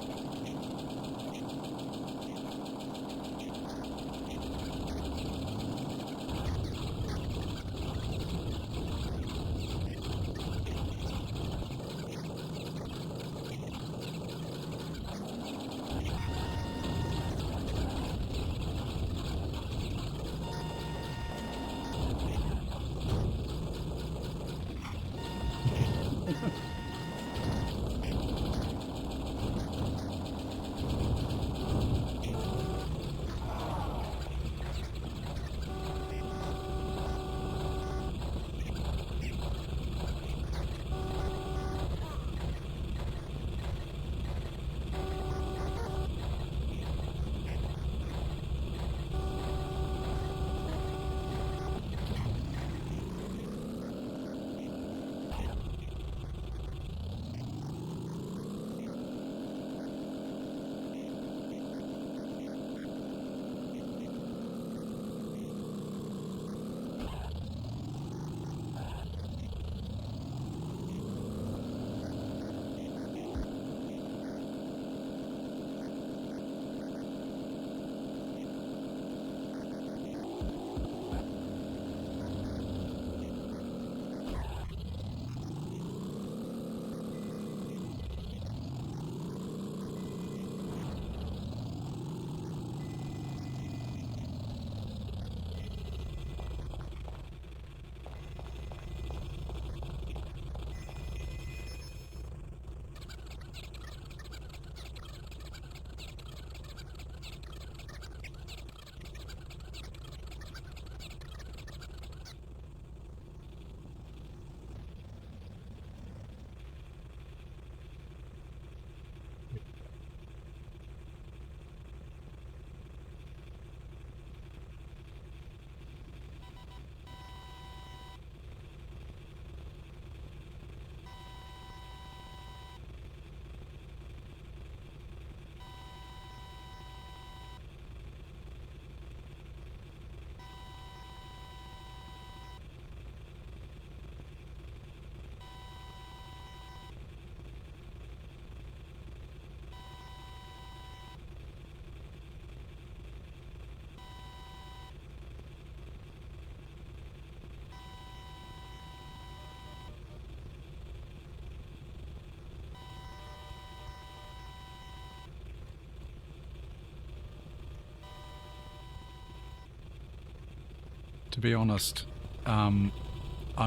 To be honest, I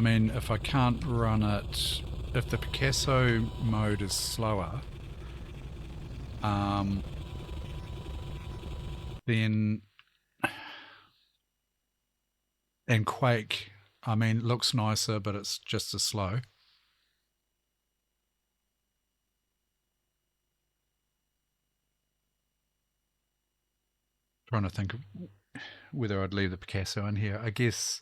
mean, if I can't run it, if the Picasso mode is slower, then, and Quake, I mean, looks nicer, but it's just as slow. Trying to think of whether I'd leave the Picasso in here. I guess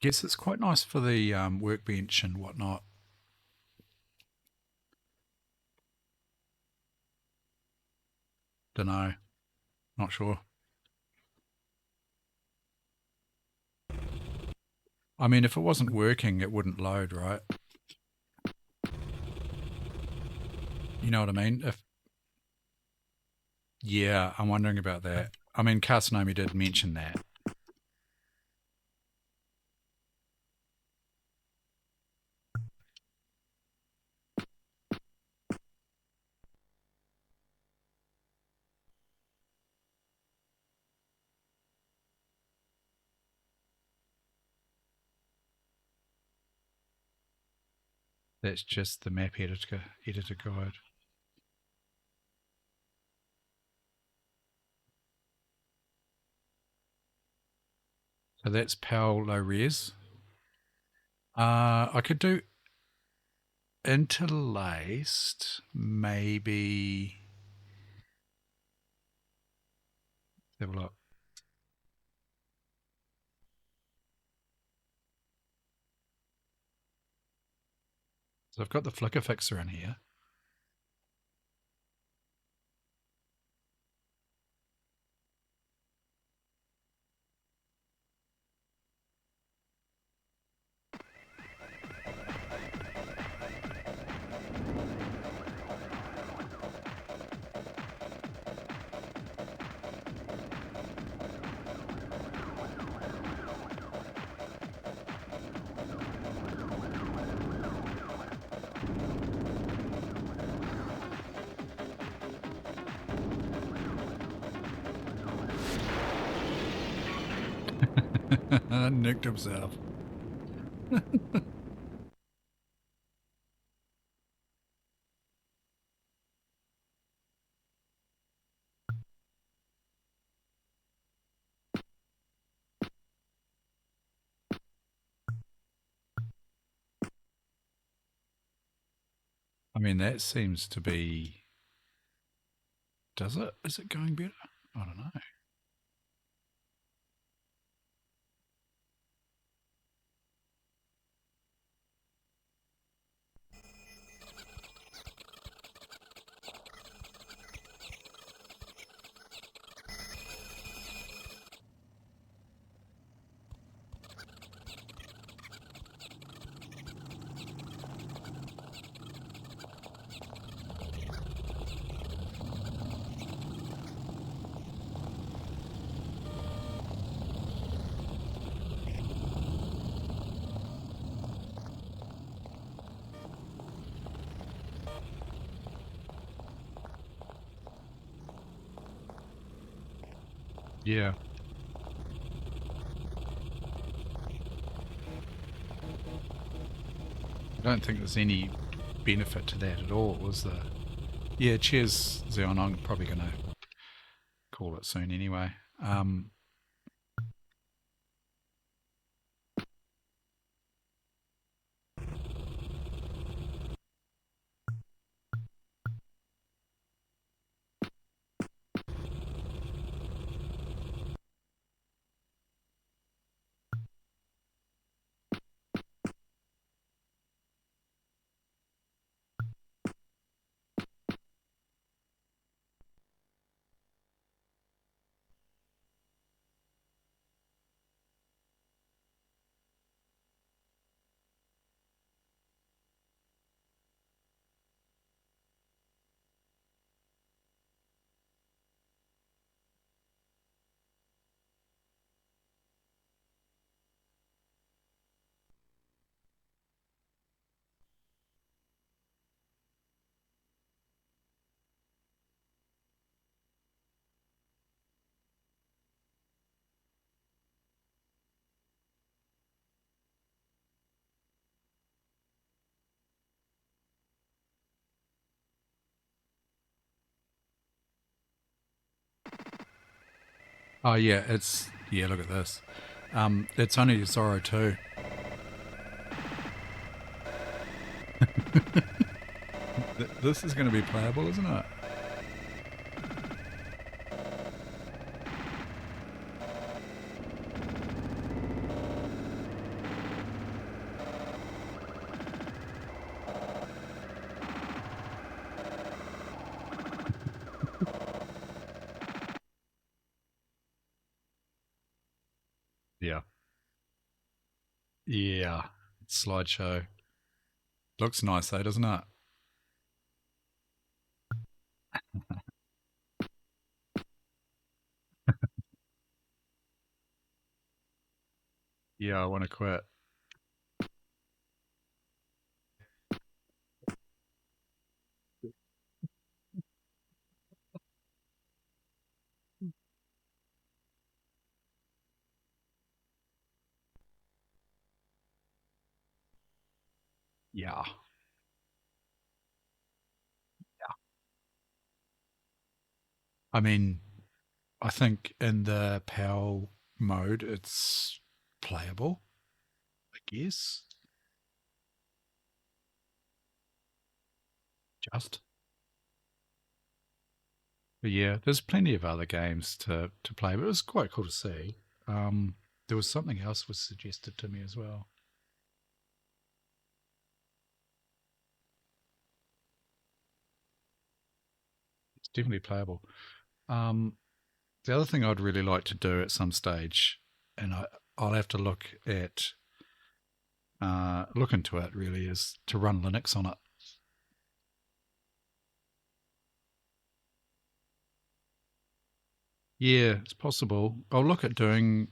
it's quite nice for the workbench and whatnot. Don't know. Not sure. I mean, if it wasn't working, it wouldn't load, right? You know what I mean? Yeah, I'm wondering about that. I mean, Carsonomi did mention that. That's just the map editor guide. So that's PAL low res. I could do interlaced, maybe. Let's have a look. So I've got the flicker fixer in here. Nicked himself. I mean, that seems to be... Does it? Is it going better? I don't know. Yeah. I don't think there's any benefit to that at all, was there? Yeah, cheers, Zeon. I'm probably going to call it soon anyway. Oh, yeah, it's... Yeah, look at this. It's only Zorro 2. This is going to be playable, isn't it? Yeah. Yeah. Slideshow. Looks nice though, doesn't it? Yeah, I want to quit. Yeah. I mean, I think in the PAL mode, it's playable, I guess. Just. But yeah, there's plenty of other games to play, but it was quite cool to see. There was something else was suggested to me as well. definitely playable. The other thing I'd really like to do at some stage, and I'll have to look into it really, is to run Linux on it. Yeah, it's possible. I'll look at doing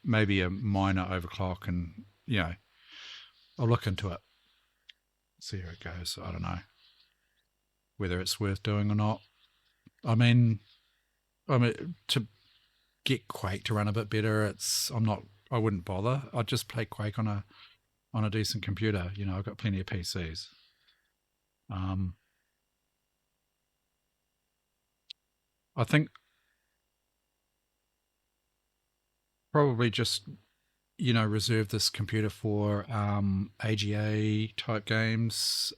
maybe a minor overclock, and I'll look into it, see how it goes. I don't know whether it's worth doing or not. I mean, to get Quake to run a bit better, I wouldn't bother. I'd just play Quake on a decent computer. I've got plenty of PCs. I think probably just reserve this computer for AGA type games,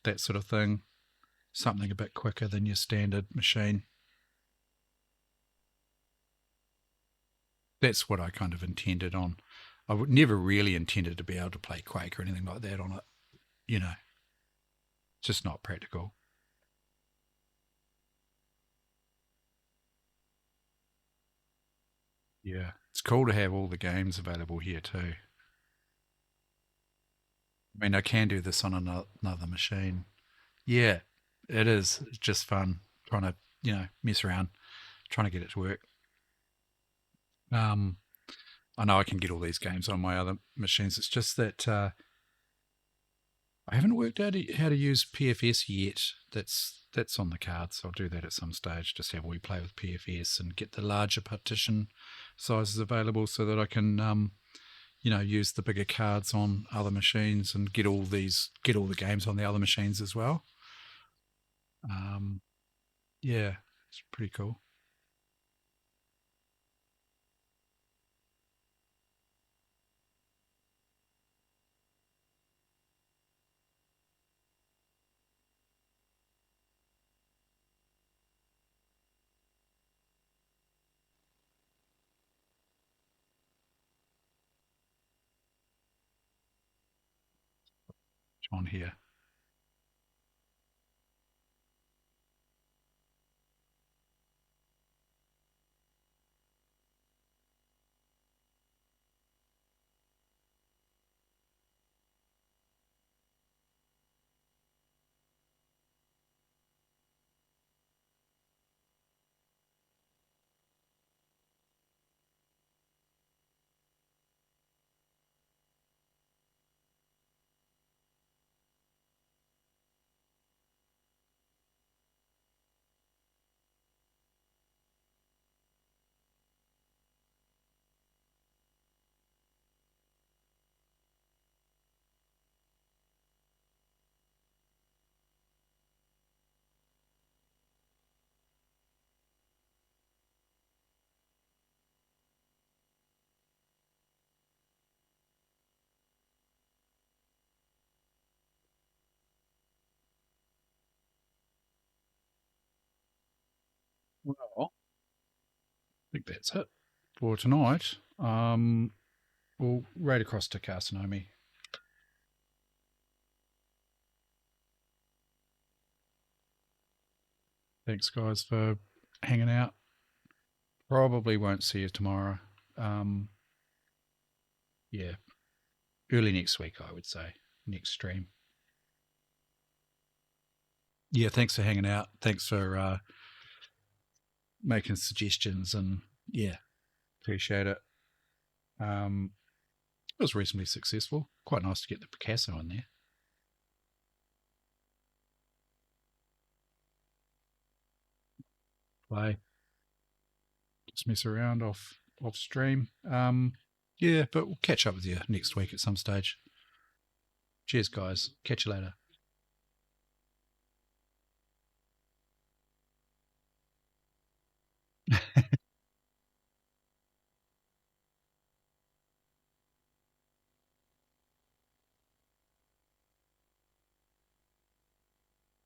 that sort of thing. Something a bit quicker than your standard machine. That's what I kind of intended on. I would never really intended to be able to play Quake or anything like that on it. It's just not practical. Yeah, it's cool to have all the games available here too. I mean, I can do this on another machine. Yeah, it is. It's just fun trying to, mess around, trying to get it to work. I know I can get all these games on my other machines. It's just that I haven't worked out how to use PFS yet. That's on the cards. I'll do that at some stage. Just have a wee play with PFS and get the larger partition sizes available so that I can, use the bigger cards on other machines and get all the games on the other machines as well. Yeah, it's pretty cool. On here. Well, I think that's it for tonight. We'll raid across to Carsinomi. Thanks, guys, for hanging out. Probably won't see you tomorrow. Yeah, early next week, I would say. Next stream. Yeah, thanks for hanging out. Thanks for making suggestions, and yeah, appreciate it. It was reasonably successful. Quite nice to get the Picasso in there. Play. Just mess around off stream. Yeah, but we'll catch up with you next week at some stage. Cheers, guys. Catch you later.